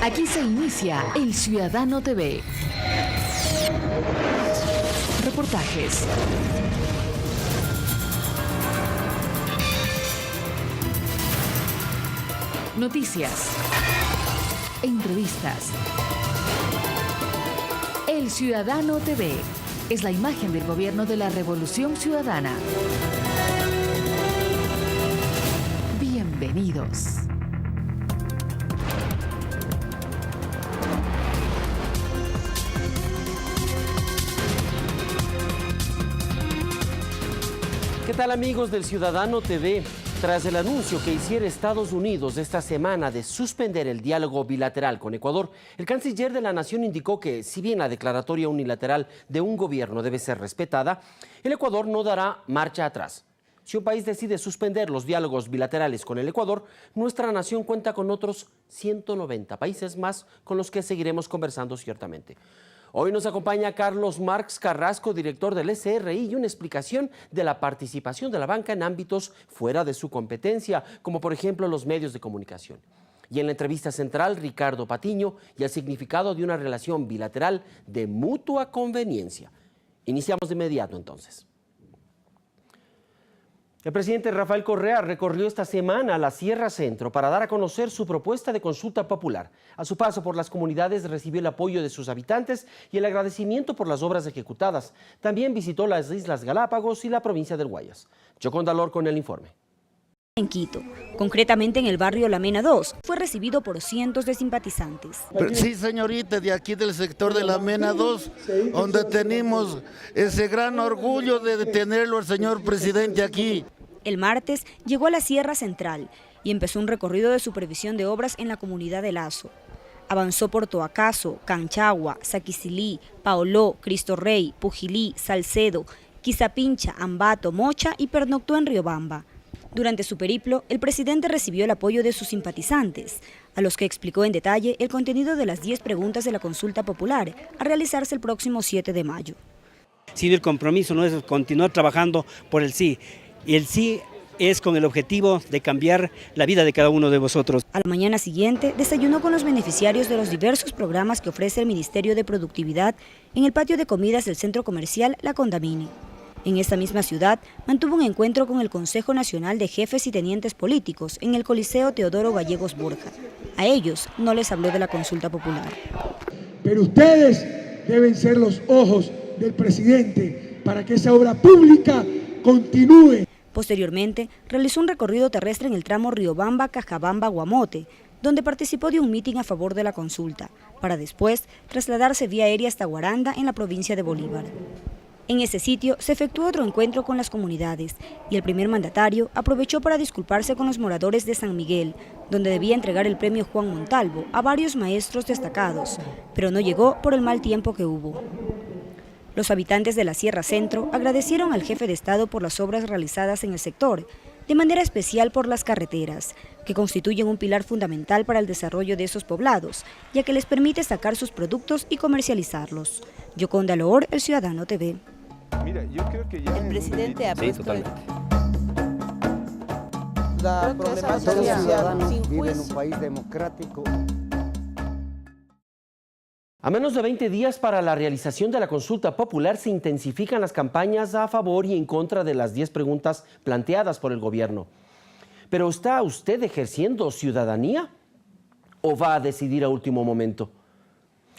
Aquí se inicia El Ciudadano TV. Reportajes. Noticias. Entrevistas. El Ciudadano TV es la imagen del gobierno de la Revolución Ciudadana. Bienvenidos. ¿Qué tal, amigos del Ciudadano TV? Tras el anuncio que hiciera Estados Unidos esta semana de suspender el diálogo bilateral con Ecuador, el canciller de la nación indicó que, si bien la declaratoria unilateral de un gobierno debe ser respetada, el Ecuador no dará marcha atrás. Si un país decide suspender los diálogos bilaterales con el Ecuador, nuestra nación cuenta con otros 190 países más con los que seguiremos conversando ciertamente. Hoy nos acompaña Carlos Marx Carrasco, director del SRI, y una explicación de la participación de la banca en ámbitos fuera de su competencia, como por ejemplo los medios de comunicación. Y en la entrevista central, Ricardo Patiño y el significado de una relación bilateral de mutua conveniencia. Iniciamos de inmediato entonces. El presidente Rafael Correa recorrió esta semana la Sierra Centro para dar a conocer su propuesta de consulta popular. A su paso por las comunidades recibió el apoyo de sus habitantes y el agradecimiento por las obras ejecutadas. También visitó las Islas Galápagos y la provincia del Guayas. Yoconda Lor con el informe. En Quito, concretamente en el barrio La Mena 2, fue recibido por cientos de simpatizantes. Sí, señorita, de aquí del sector de La Mena 2, donde tenemos ese gran orgullo de tenerlo al señor presidente aquí. El martes llegó a la Sierra Central y empezó un recorrido de supervisión de obras en la comunidad de Lazo. Avanzó por Toacaso, Canchagua, Saquicilí, Paoló, Cristo Rey, Pujilí, Salcedo, Quizapincha, Ambato, Mocha y pernoctó en Riobamba. Durante su periplo, el presidente recibió el apoyo de sus simpatizantes, a los que explicó en detalle el contenido de las 10 preguntas de la consulta popular, a realizarse el próximo 7 de mayo. Sin el compromiso no es continuar trabajando por el sí, y el sí es con el objetivo de cambiar la vida de cada uno de vosotros. A la mañana siguiente, desayunó con los beneficiarios de los diversos programas que ofrece el Ministerio de Productividad en el patio de comidas del centro comercial La Condamine. En esta misma ciudad, mantuvo un encuentro con el Consejo Nacional de Jefes y Tenientes Políticos en el Coliseo Teodoro Gallegos Borja. A ellos no les habló de la consulta popular. Pero ustedes deben ser los ojos del presidente para que esa obra pública continúe. Posteriormente, realizó un recorrido terrestre en el tramo Riobamba-Cajabamba-Guamote, donde participó de un mitin a favor de la consulta, para después trasladarse vía aérea hasta Guaranda, en la provincia de Bolívar. En ese sitio se efectuó otro encuentro con las comunidades y el primer mandatario aprovechó para disculparse con los moradores de San Miguel, donde debía entregar el premio Juan Montalvo a varios maestros destacados, pero no llegó por el mal tiempo que hubo. Los habitantes de la Sierra Centro agradecieron al jefe de Estado por las obras realizadas en el sector, de manera especial por las carreteras, que constituyen un pilar fundamental para el desarrollo de esos poblados, ya que les permite sacar sus productos y comercializarlos. Yoconda Lor, El Ciudadano TV. Mira, yo creo que ya el presidente ha puesto la problemática social vive en un país democrático. A menos de 20 días para la realización de la consulta popular se intensifican las campañas a favor y en contra de las 10 preguntas planteadas por el gobierno. ¿Pero está usted ejerciendo ciudadanía o va a decidir a último momento?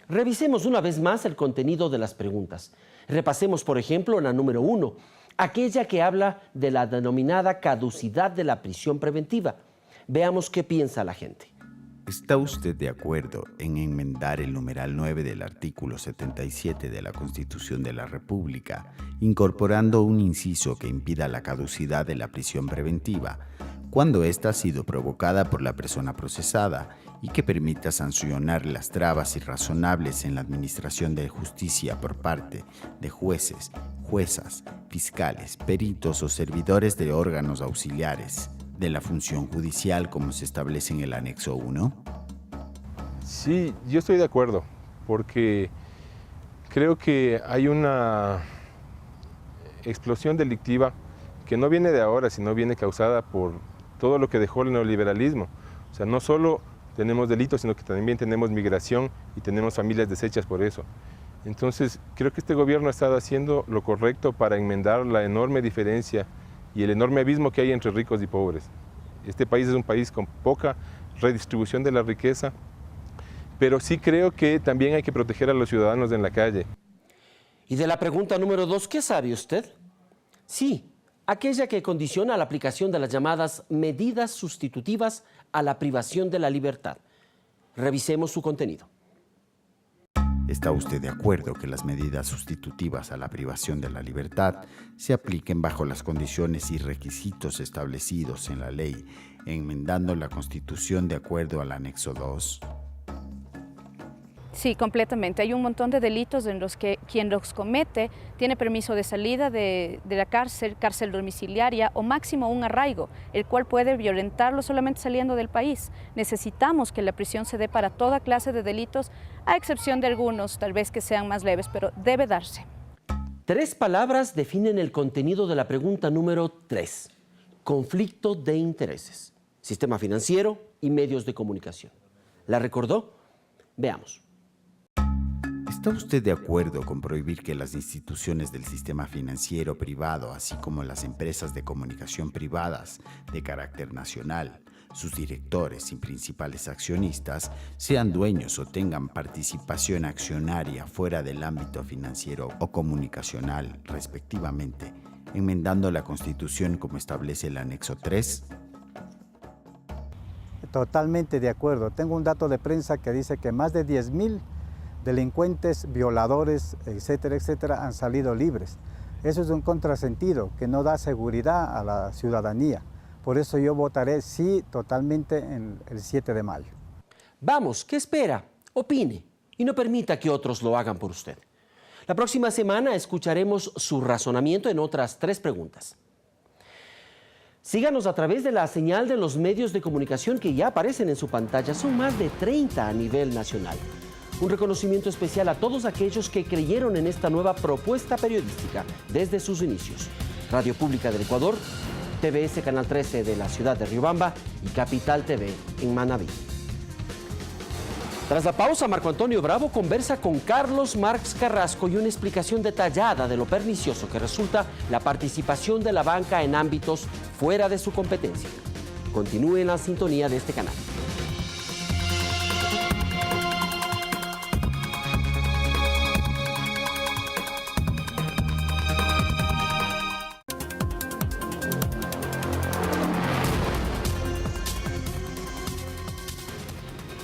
Revisemos una vez más el contenido de las preguntas. Repasemos, por ejemplo, la número 1, aquella que habla de la denominada caducidad de la prisión preventiva. Veamos qué piensa la gente. ¿Está usted de acuerdo en enmendar el numeral 9 del artículo 77 de la Constitución de la República, incorporando un inciso que impida la caducidad de la prisión preventiva, cuando ésta ha sido provocada por la persona procesada y que permita sancionar las trabas irrazonables en la administración de justicia por parte de jueces, juezas, fiscales, peritos o servidores de órganos auxiliares de la función judicial como se establece en el anexo 1? Sí, yo estoy de acuerdo, porque creo que hay una explosión delictiva que no viene de ahora, sino viene causada por todo lo que dejó el neoliberalismo. O sea, no solo tenemos delitos, sino que también tenemos migración y tenemos familias deshechas por eso. Entonces, creo que este gobierno ha estado haciendo lo correcto para enmendar la enorme diferencia y el enorme abismo que hay entre ricos y pobres. Este país es un país con poca redistribución de la riqueza, pero sí creo que también hay que proteger a los ciudadanos en la calle. Y de la pregunta número 2, ¿qué sabe usted? Sí, aquella que condiciona la aplicación de las llamadas medidas sustitutivas a la privación de la libertad. Revisemos su contenido. ¿Está usted de acuerdo que las medidas sustitutivas a la privación de la libertad se apliquen bajo las condiciones y requisitos establecidos en la ley, enmendando la Constitución de acuerdo al anexo 2? Sí, completamente. Hay un montón de delitos en los que quien los comete tiene permiso de salida de la cárcel, cárcel domiciliaria o máximo un arraigo, el cual puede violentarlo solamente saliendo del país. Necesitamos que la prisión se dé para toda clase de delitos, a excepción de algunos, tal vez que sean más leves, pero debe darse. 3 palabras definen el contenido de la pregunta número 3. Conflicto de intereses, sistema financiero y medios de comunicación. ¿La recordó? Veamos. ¿Está usted de acuerdo con prohibir que las instituciones del sistema financiero privado, así como las empresas de comunicación privadas de carácter nacional, sus directores y principales accionistas, sean dueños o tengan participación accionaria fuera del ámbito financiero o comunicacional, respectivamente, enmendando la Constitución como establece el anexo 3? Totalmente de acuerdo. Tengo un dato de prensa que dice que más de 10.000 delincuentes, violadores, etcétera, etcétera, han salido libres. Eso es un contrasentido que no da seguridad a la ciudadanía. Por eso yo votaré sí totalmente en el 7 de mayo. Vamos, ¿qué espera? Opine y no permita que otros lo hagan por usted. La próxima semana escucharemos su razonamiento en otras 3 preguntas. Síganos a través de la señal de los medios de comunicación que ya aparecen en su pantalla. Son más de 30 a nivel nacional. Un reconocimiento especial a todos aquellos que creyeron en esta nueva propuesta periodística desde sus inicios. Radio Pública del Ecuador, TVS Canal 13 de la ciudad de Riobamba y Capital TV en Manabí. Tras la pausa, Marco Antonio Bravo conversa con Carlos Marx Carrasco y una explicación detallada de lo pernicioso que resulta la participación de la banca en ámbitos fuera de su competencia. Continúe en la sintonía de este canal.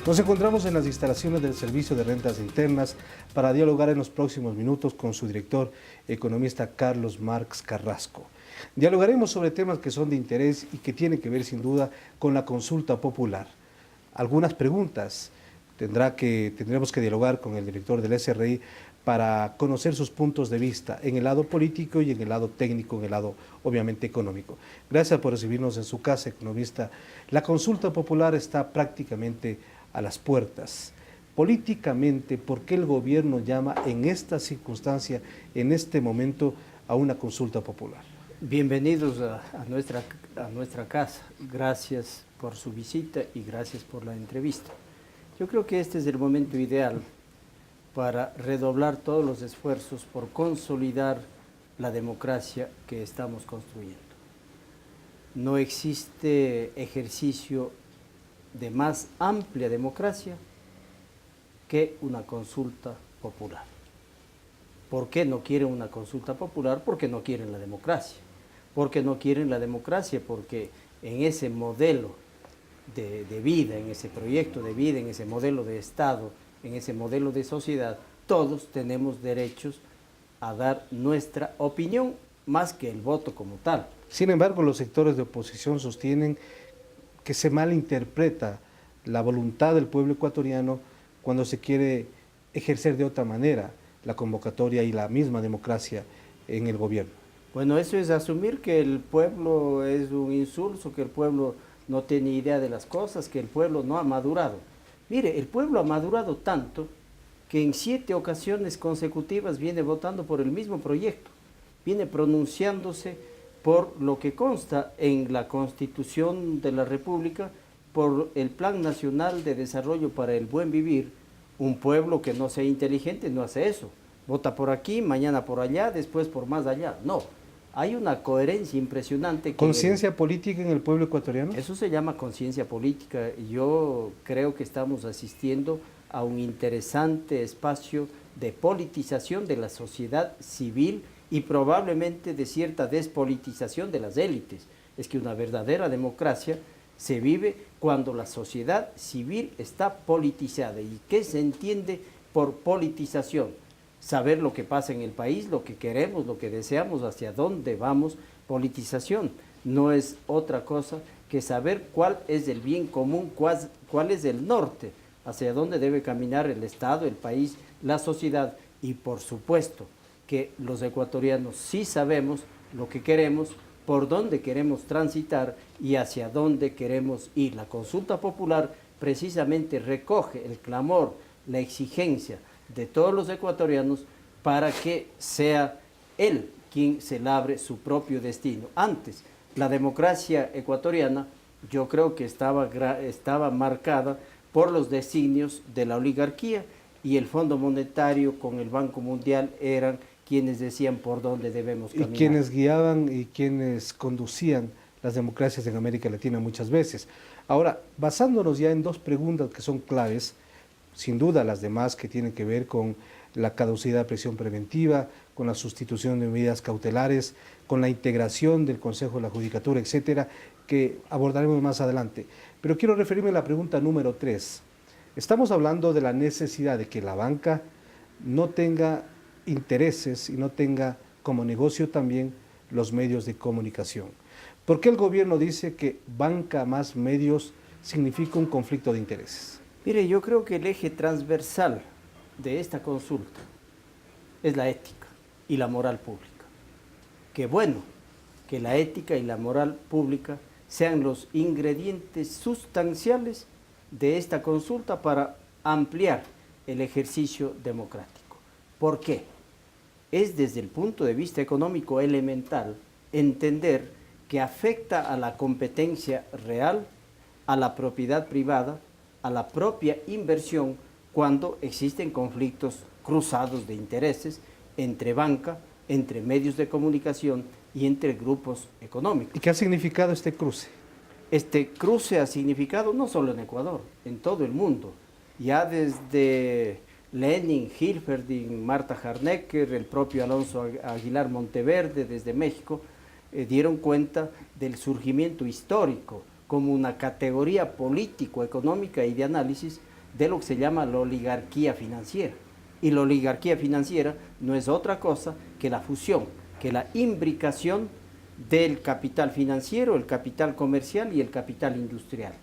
Nos encontramos en las instalaciones del Servicio de Rentas Internas para dialogar en los próximos minutos con su director, economista Carlos Marx Carrasco. Dialogaremos sobre temas que son de interés y que tienen que ver sin duda con la consulta popular. Algunas preguntas tendremos que dialogar con el director del SRI para conocer sus puntos de vista en el lado político y en el lado técnico, en el lado obviamente económico. Gracias por recibirnos en su casa, economista. La consulta popular está prácticamente a las puertas. Políticamente, ¿por qué el gobierno llama en esta circunstancia, en este momento, a una consulta popular? Bienvenidos a nuestra casa. Gracias por su visita y gracias por la entrevista. Yo creo que este es el momento ideal para redoblar todos los esfuerzos por consolidar la democracia que estamos construyendo. No existe ejercicio de más amplia democracia que una consulta popular. ¿Por qué no quieren una consulta popular? Porque no quieren la democracia. Porque no quieren la democracia, porque en ese modelo de vida, en ese proyecto de vida, en ese modelo de Estado, en ese modelo de sociedad, todos tenemos derechos a dar nuestra opinión más que el voto como tal. Sin embargo, los sectores de oposición sostienen que se malinterpreta la voluntad del pueblo ecuatoriano cuando se quiere ejercer de otra manera la convocatoria y la misma democracia en el gobierno. Bueno, eso es asumir que el pueblo es un insulso, que el pueblo no tiene idea de las cosas, que el pueblo no ha madurado. Mire, el pueblo ha madurado tanto que en 7 ocasiones consecutivas viene votando por el mismo proyecto, viene pronunciándose por lo que consta en la Constitución de la República por el Plan Nacional de Desarrollo para el Buen Vivir. Un pueblo que no sea inteligente no hace eso. Vota por aquí, mañana por allá, después por más allá. No, hay una coherencia impresionante. ¿Conciencia política en el pueblo ecuatoriano? Eso se llama conciencia política. Yo creo que estamos asistiendo a un interesante espacio de politización de la sociedad civil y probablemente de cierta despolitización de las élites. Es que una verdadera democracia se vive cuando la sociedad civil está politizada. ¿Y qué se entiende por politización? Saber lo que pasa en el país, lo que queremos, lo que deseamos, hacia dónde vamos. Politización no es otra cosa que saber cuál es el bien común, cuál es el norte, hacia dónde debe caminar el Estado, el país, la sociedad. Y por supuesto que los ecuatorianos sí sabemos lo que queremos, por dónde queremos transitar y hacia dónde queremos ir. La consulta popular precisamente recoge el clamor, la exigencia de todos los ecuatorianos para que sea él quien se labre su propio destino. Antes, la democracia ecuatoriana yo creo que estaba marcada por los designios de la oligarquía, y el Fondo Monetario con el Banco Mundial eran quienes decían por dónde debemos caminar. Y quienes guiaban y quienes conducían las democracias en América Latina muchas veces. Ahora, basándonos ya en dos preguntas que son claves, sin duda las demás que tienen que ver con la caducidad de prisión preventiva, con la sustitución de medidas cautelares, con la integración del Consejo de la Judicatura, etcétera, que abordaremos más adelante. Pero quiero referirme a la pregunta número 3. Estamos hablando de la necesidad de que la banca no tenga intereses y no tenga como negocio también los medios de comunicación. ¿Por qué el gobierno dice que banca más medios significa un conflicto de intereses? Mire, yo creo que el eje transversal de esta consulta es la ética y la moral pública. Qué bueno que la ética y la moral pública sean los ingredientes sustanciales de esta consulta para ampliar el ejercicio democrático. ¿Por qué? Es desde el punto de vista económico elemental entender que afecta a la competencia real, a la propiedad privada, a la propia inversión cuando existen conflictos cruzados de intereses entre banca, entre medios de comunicación y entre grupos económicos. ¿Y qué ha significado este cruce? Este cruce ha significado no solo en Ecuador, en todo el mundo. Ya desde Lenin, Hilferding, Marta Harnecker, el propio Alonso Aguilar Monteverde desde México, dieron cuenta del surgimiento histórico como una categoría político-económica y de análisis de lo que se llama la oligarquía financiera. Y la oligarquía financiera no es otra cosa que la fusión, que la imbricación del capital financiero, el capital comercial y el capital industrial.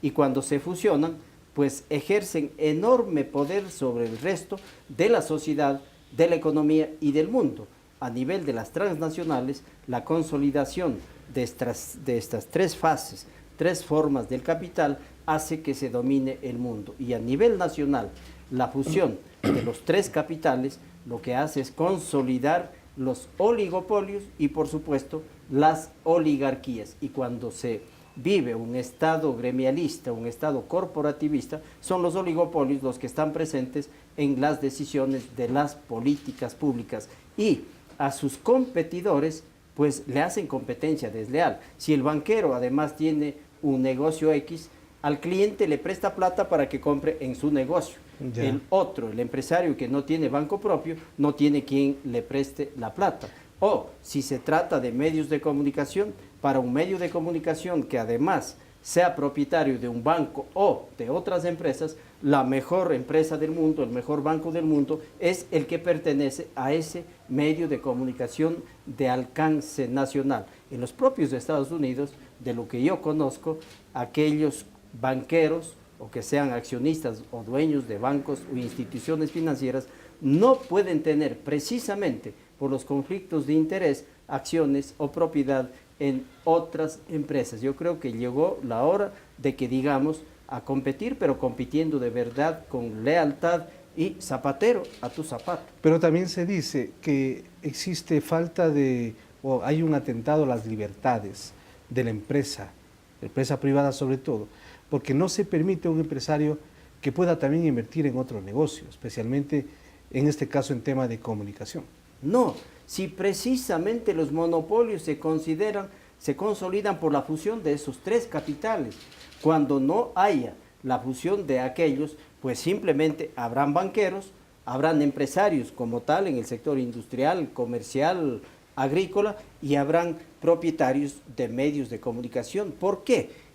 Y cuando se fusionan, pues ejercen enorme poder sobre el resto de la sociedad, de la economía y del mundo. A nivel de las transnacionales, la consolidación de estas tres fases, tres formas del capital, hace que se domine el mundo. Y a nivel nacional, la fusión de los tres capitales lo que hace es consolidar los oligopolios y, por supuesto, las oligarquías. Y cuando se vive un estado gremialista, un estado corporativista, son los oligopolios los que están presentes en las decisiones de las políticas públicas y a sus competidores pues le hacen competencia desleal. Si el banquero además tiene un negocio X, al cliente le presta plata para que compre en su negocio. Ya. El otro, el empresario que no tiene banco propio, no tiene quien le preste la plata. O si se trata de medios de comunicación, para un medio de comunicación que además sea propietario de un banco o de otras empresas, la mejor empresa del mundo, el mejor banco del mundo, es el que pertenece a ese medio de comunicación de alcance nacional. En los propios Estados Unidos, de lo que yo conozco, aquellos banqueros o que sean accionistas o dueños de bancos o instituciones financieras no pueden tener precisamente por los conflictos de interés acciones o propiedad en otras empresas. Yo creo que llegó la hora de que digamos a competir, pero compitiendo de verdad con lealtad y zapatero a tu zapato. Pero también se dice que existe falta de, o hay un atentado a las libertades de la empresa privada sobre todo, porque no se permite a un empresario que pueda también invertir en otro negocio, especialmente en este caso en tema de comunicación. No, si precisamente los monopolios se consolidan por la fusión de esos tres capitales. Cuando no haya la fusión de aquellos, pues simplemente habrán banqueros, habrán empresarios como tal en el sector industrial, comercial, agrícola, y habrán propietarios de medios de comunicación. ¿Por qué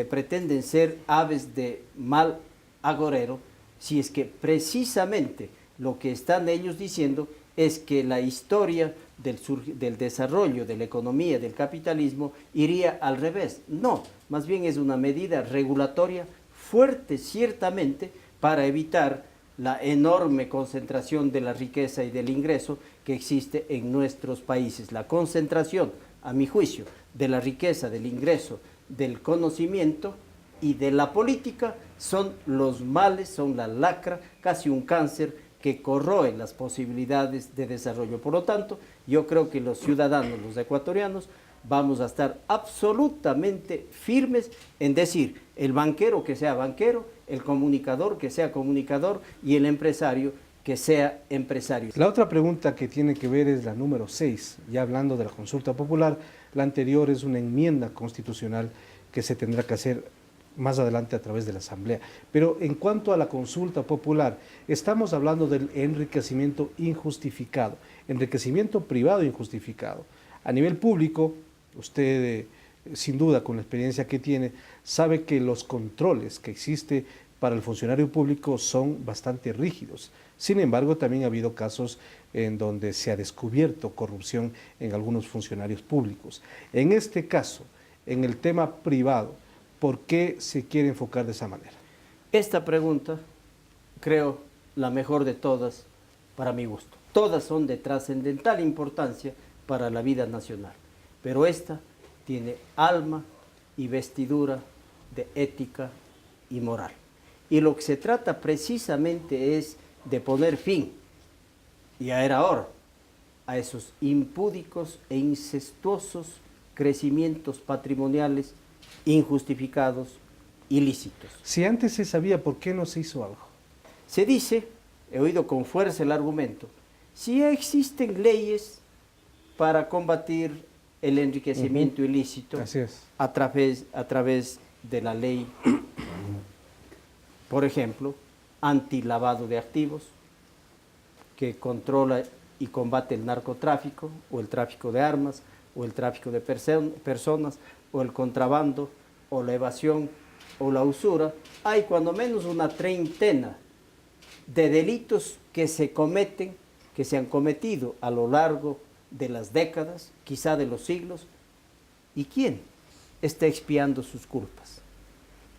pretenden ser aves de mal agorero si es que precisamente lo que están ellos diciendo es que la historia del desarrollo de la economía, del capitalismo, iría al revés? No, más bien es una medida regulatoria fuerte ciertamente para evitar la enorme concentración de la riqueza y del ingreso que existe en nuestros países. La concentración, a mi juicio, de la riqueza, del ingreso, del conocimiento y de la política son los males, son la lacra, casi un cáncer que corroe las posibilidades de desarrollo. Por lo tanto, yo creo que los ciudadanos, los ecuatorianos, vamos a estar absolutamente firmes en decir, el banquero que sea banquero, el comunicador que sea comunicador y el empresario que sea empresario. La otra pregunta que tiene que ver es la número 6, ya hablando de la consulta popular. La anterior es una enmienda constitucional que se tendrá que hacer más adelante a través de la Asamblea. Pero en cuanto a la consulta popular, estamos hablando del enriquecimiento injustificado, enriquecimiento privado injustificado. A nivel público, usted sin duda con la experiencia que tiene, sabe que los controles que existe para el funcionario público son bastante rígidos. Sin embargo, también ha habido casos en donde se ha descubierto corrupción en algunos funcionarios públicos. En este caso, en el tema privado, ¿por qué se quiere enfocar de esa manera? Esta pregunta, creo, la mejor de todas para mi gusto. Todas son de trascendental importancia para la vida nacional, pero esta tiene alma y vestidura de ética y moral. Y lo que se trata precisamente es de poner fin, y ya era hora, a esos impúdicos e incestuosos crecimientos patrimoniales injustificados, ilícitos. Si antes se sabía, ¿por qué no se hizo algo? Se dice, he oído con fuerza el argumento, si ya existen leyes para combatir el enriquecimiento ilícito a través de la ley, por ejemplo, antilavado de activos, que controla y combate el narcotráfico, o el tráfico de armas, o el tráfico de personas, o el contrabando, o la evasión, o la usura. Hay cuando menos una treintena de delitos que se han cometido a lo largo de las décadas, quizá de los siglos. ¿Y quién está expiando sus culpas?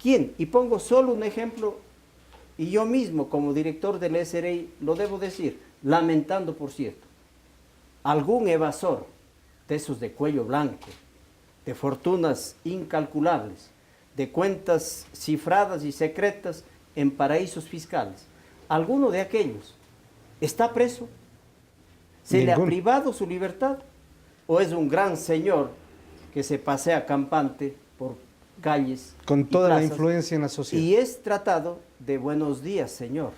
¿Quién? Y pongo solo un ejemplo, y yo mismo como director del SRI lo debo decir, lamentando por cierto, algún evasor de esos de cuello blanco, de fortunas incalculables, de cuentas cifradas y secretas en paraísos fiscales, ¿alguno de aquellos está preso? ¿Se le ha privado su libertad? ¿O es un gran señor que se pasea campante por calles con toda la influencia en la sociedad? Y es tratado de buenos días, señor.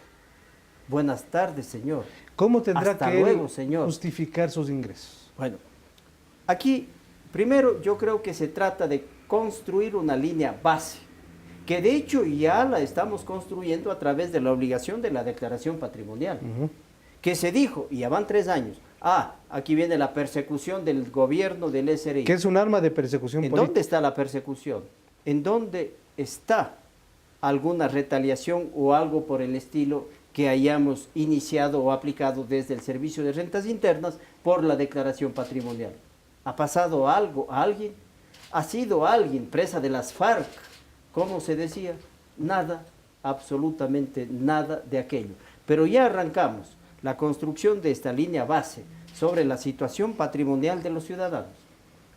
Buenas tardes, señor. ¿Cómo tendrá Hasta que luego, señor, justificar sus ingresos? Bueno, aquí, primero, yo creo que se trata de construir una línea base, que de hecho ya la estamos construyendo a través de la obligación de la declaración patrimonial, que se dijo, y ya van 3 años, aquí viene la persecución del gobierno del SRI. Que es un arma de persecución política. ¿En dónde está la persecución? ¿En dónde está alguna retaliación o algo por el estilo que hayamos iniciado o aplicado desde el Servicio de Rentas Internas por la declaración patrimonial? ¿Ha pasado algo a alguien? ¿Ha sido alguien presa de las FARC? ¿Cómo se decía? Nada, absolutamente nada de aquello. Pero ya arrancamos la construcción de esta línea base sobre la situación patrimonial de los ciudadanos.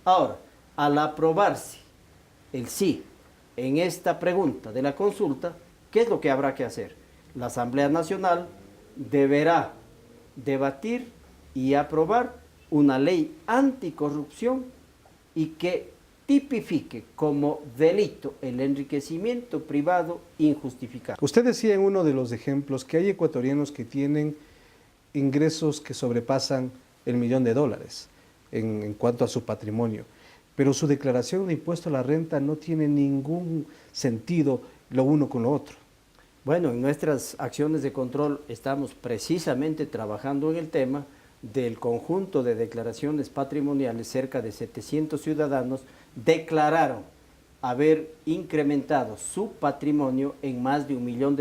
Ahora, al aprobarse el sí en esta pregunta de la consulta, ¿qué es lo que habrá que hacer? La Asamblea Nacional deberá debatir y aprobar una ley anticorrupción y que tipifique como delito el enriquecimiento privado injustificado. Usted decía en uno de los ejemplos que hay ecuatorianos que tienen ingresos que sobrepasan el $1.000.000 en cuanto a su patrimonio, pero su declaración de impuesto a la renta no tiene ningún sentido lo uno con lo otro. Bueno, en nuestras acciones de control estamos precisamente trabajando en el tema del conjunto de declaraciones patrimoniales. Cerca de 700 ciudadanos declararon haber incrementado su patrimonio en más de $1 millón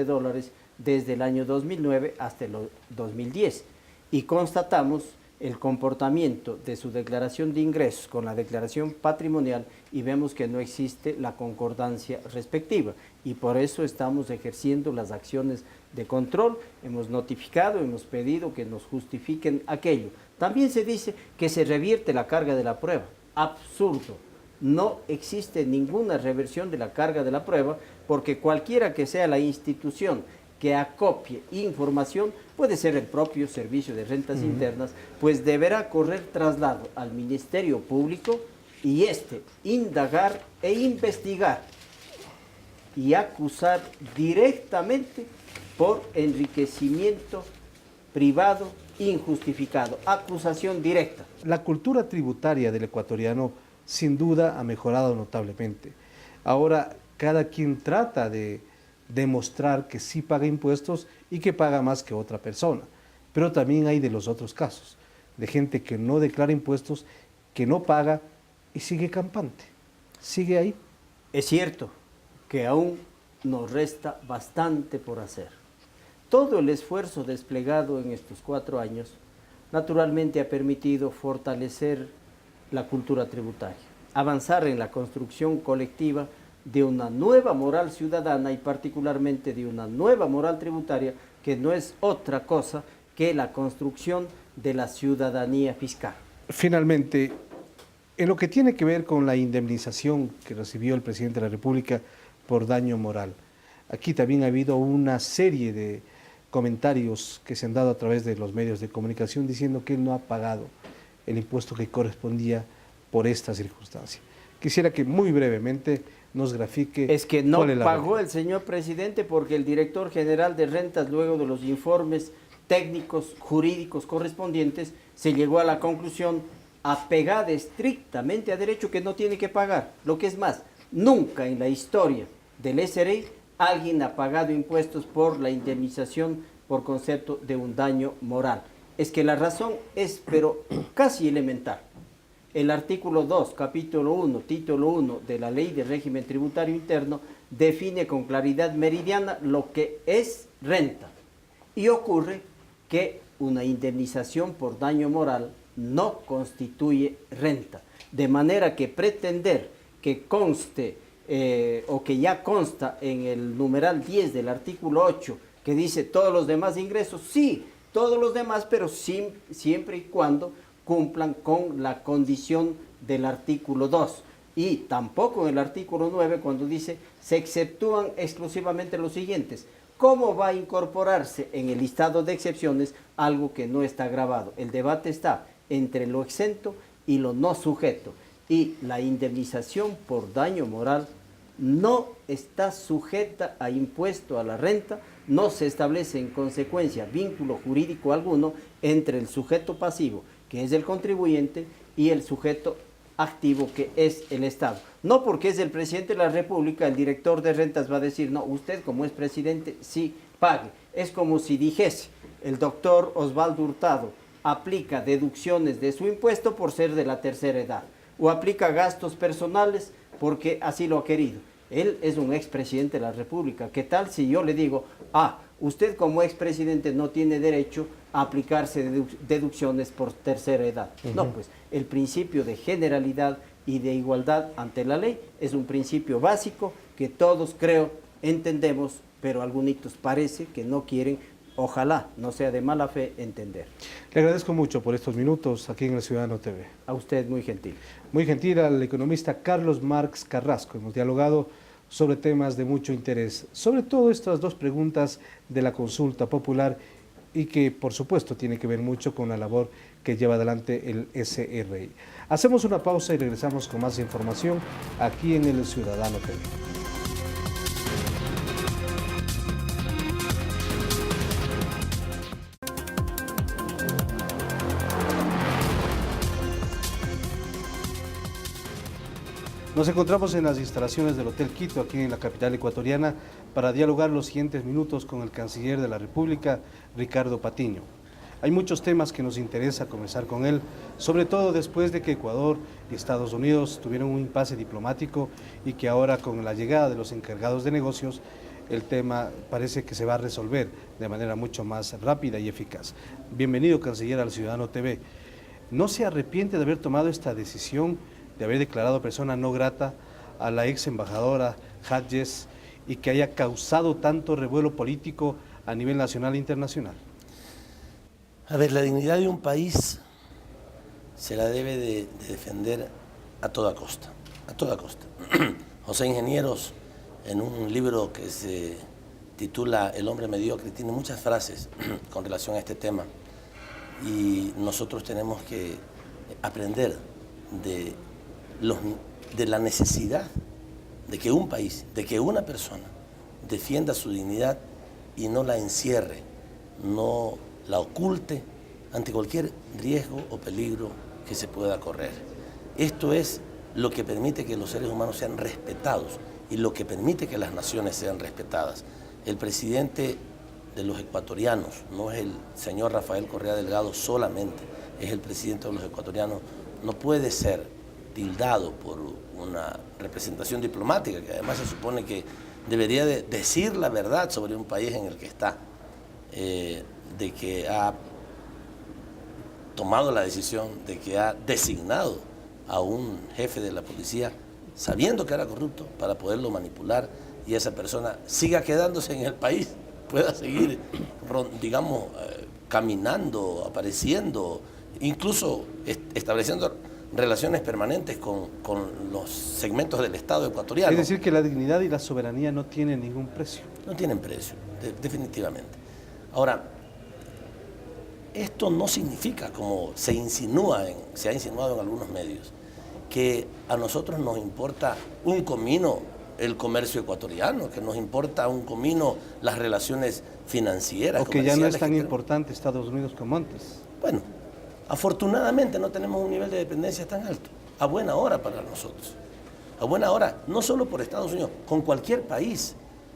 desde el año 2009 hasta el 2010, y constatamos el comportamiento de su declaración de ingresos con la declaración patrimonial y vemos que no existe la concordancia respectiva, y por eso estamos ejerciendo las acciones de control. Hemos notificado, hemos pedido que nos justifiquen aquello. También se dice que se revierte la carga de la prueba. Absurdo. No existe ninguna reversión de la carga de la prueba, porque cualquiera que sea la institución que acopie información, puede ser el propio Servicio de Rentas Internas, pues deberá correr traslado al Ministerio Público y indagar e investigar y acusar directamente por enriquecimiento privado injustificado. Acusación directa. La cultura tributaria del ecuatoriano sin duda ha mejorado notablemente. Ahora cada quien trata de demostrar que sí paga impuestos y que paga más que otra persona. Pero también hay de los otros casos, de gente que no declara impuestos, que no paga y sigue campante, sigue ahí. Es cierto que aún nos resta bastante por hacer. Todo el esfuerzo desplegado en estos 4 años naturalmente ha permitido fortalecer la cultura tributaria, avanzar en la construcción colectiva de una nueva moral ciudadana y particularmente de una nueva moral tributaria que no es otra cosa que la construcción de la ciudadanía fiscal. Finalmente, en lo que tiene que ver con la indemnización que recibió el presidente de la República por daño moral, aquí también ha habido una serie de comentarios que se han dado a través de los medios de comunicación diciendo que él no ha pagado el impuesto que correspondía por esta circunstancia. Quisiera que muy brevemente nos grafique. Es que no pagó el señor presidente porque el director general de rentas, luego de los informes técnicos, jurídicos correspondientes, se llegó a la conclusión, apegada estrictamente a derecho, que no tiene que pagar. Lo que es más, nunca en la historia del SRI alguien ha pagado impuestos por la indemnización por concepto de un daño moral. Es que la razón es, pero casi elemental. El artículo 2, capítulo 1, título 1 de la Ley de Régimen Tributario Interno define con claridad meridiana lo que es renta. Y ocurre que una indemnización por daño moral no constituye renta. De manera que pretender que conste o que ya consta en el numeral 10 del artículo 8, que dice todos los demás ingresos, sí, todos los demás, pero siempre y cuando cumplan con la condición del artículo 2, y tampoco en el artículo 9 cuando dice se exceptúan exclusivamente los siguientes. ¿Cómo va a incorporarse en el listado de excepciones algo que no está grabado? El debate está entre lo exento y lo no sujeto, y la indemnización por daño moral no está sujeta a impuesto a la renta. No se establece en consecuencia vínculo jurídico alguno entre el sujeto pasivo, que es el contribuyente, y el sujeto activo, que es el Estado. No porque es el presidente de la República, el director de rentas va a decir, no, usted como es presidente, sí pague. Es como si dijese, el doctor Osvaldo Hurtado aplica deducciones de su impuesto por ser de la tercera edad, o aplica gastos personales porque así lo ha querido. Él es un expresidente de la República. ¿Qué tal si yo le digo, usted como expresidente no tiene derecho a aplicarse deducciones por tercera edad? No, pues el principio de generalidad y de igualdad ante la ley es un principio básico que todos, creo, entendemos, pero algunos parece que no quieren, ojalá no sea de mala fe, entender. Le agradezco mucho por estos minutos aquí en El Ciudadano TV. A usted, muy gentil. Muy gentil al economista Carlos Marx Carrasco. Hemos dialogado sobre temas de mucho interés, sobre todo estas dos preguntas de la consulta popular y que por supuesto tiene que ver mucho con la labor que lleva adelante el SRI. Hacemos una pausa y regresamos con más información aquí en El Ciudadano TV. Nos encontramos en las instalaciones del Hotel Quito, aquí en la capital ecuatoriana, para dialogar los siguientes minutos con el canciller de la República, Ricardo Patiño. Hay muchos temas que nos interesa conversar con él, sobre todo después de que Ecuador y Estados Unidos tuvieron un impasse diplomático y que ahora con la llegada de los encargados de negocios, el tema parece que se va a resolver de manera mucho más rápida y eficaz. Bienvenido, canciller, al Ciudadano TV. ¿No se arrepiente de haber tomado esta decisión de haber declarado persona no grata a la ex embajadora Hadjes y que haya causado tanto revuelo político a nivel nacional e internacional? A ver, la dignidad de un país se la debe de defender a toda costa, a toda costa. José Ingenieros, en un libro que se titula El hombre mediocre, tiene muchas frases con relación a este tema y nosotros tenemos que aprender de la necesidad de que un país, de que una persona defienda su dignidad y no la encierre, no la oculte ante cualquier riesgo o peligro que se pueda correr. Esto es lo que permite que los seres humanos sean respetados y lo que permite que las naciones sean respetadas. El presidente de los ecuatorianos no es el señor Rafael Correa Delgado solamente, es el presidente de los ecuatorianos, no puede ser tildado por una representación diplomática, que además se supone que debería de decir la verdad sobre un país en el que está, de que ha tomado la decisión, de que ha designado a un jefe de la policía sabiendo que era corrupto para poderlo manipular y esa persona siga quedándose en el país, pueda seguir, digamos, caminando, apareciendo, incluso estableciendo relaciones permanentes con los segmentos del Estado ecuatoriano. Es decir, que la dignidad y la soberanía no tienen ningún precio. No tienen precio, definitivamente. Ahora, esto no significa, como se ha insinuado en algunos medios, que a nosotros nos importa un comino el comercio ecuatoriano, que nos importa un comino las relaciones financieras. O que ya no es tan importante Estados Unidos como antes. Bueno, afortunadamente no tenemos un nivel de dependencia tan alto, a buena hora para nosotros. A buena hora, no solo por Estados Unidos, con cualquier país.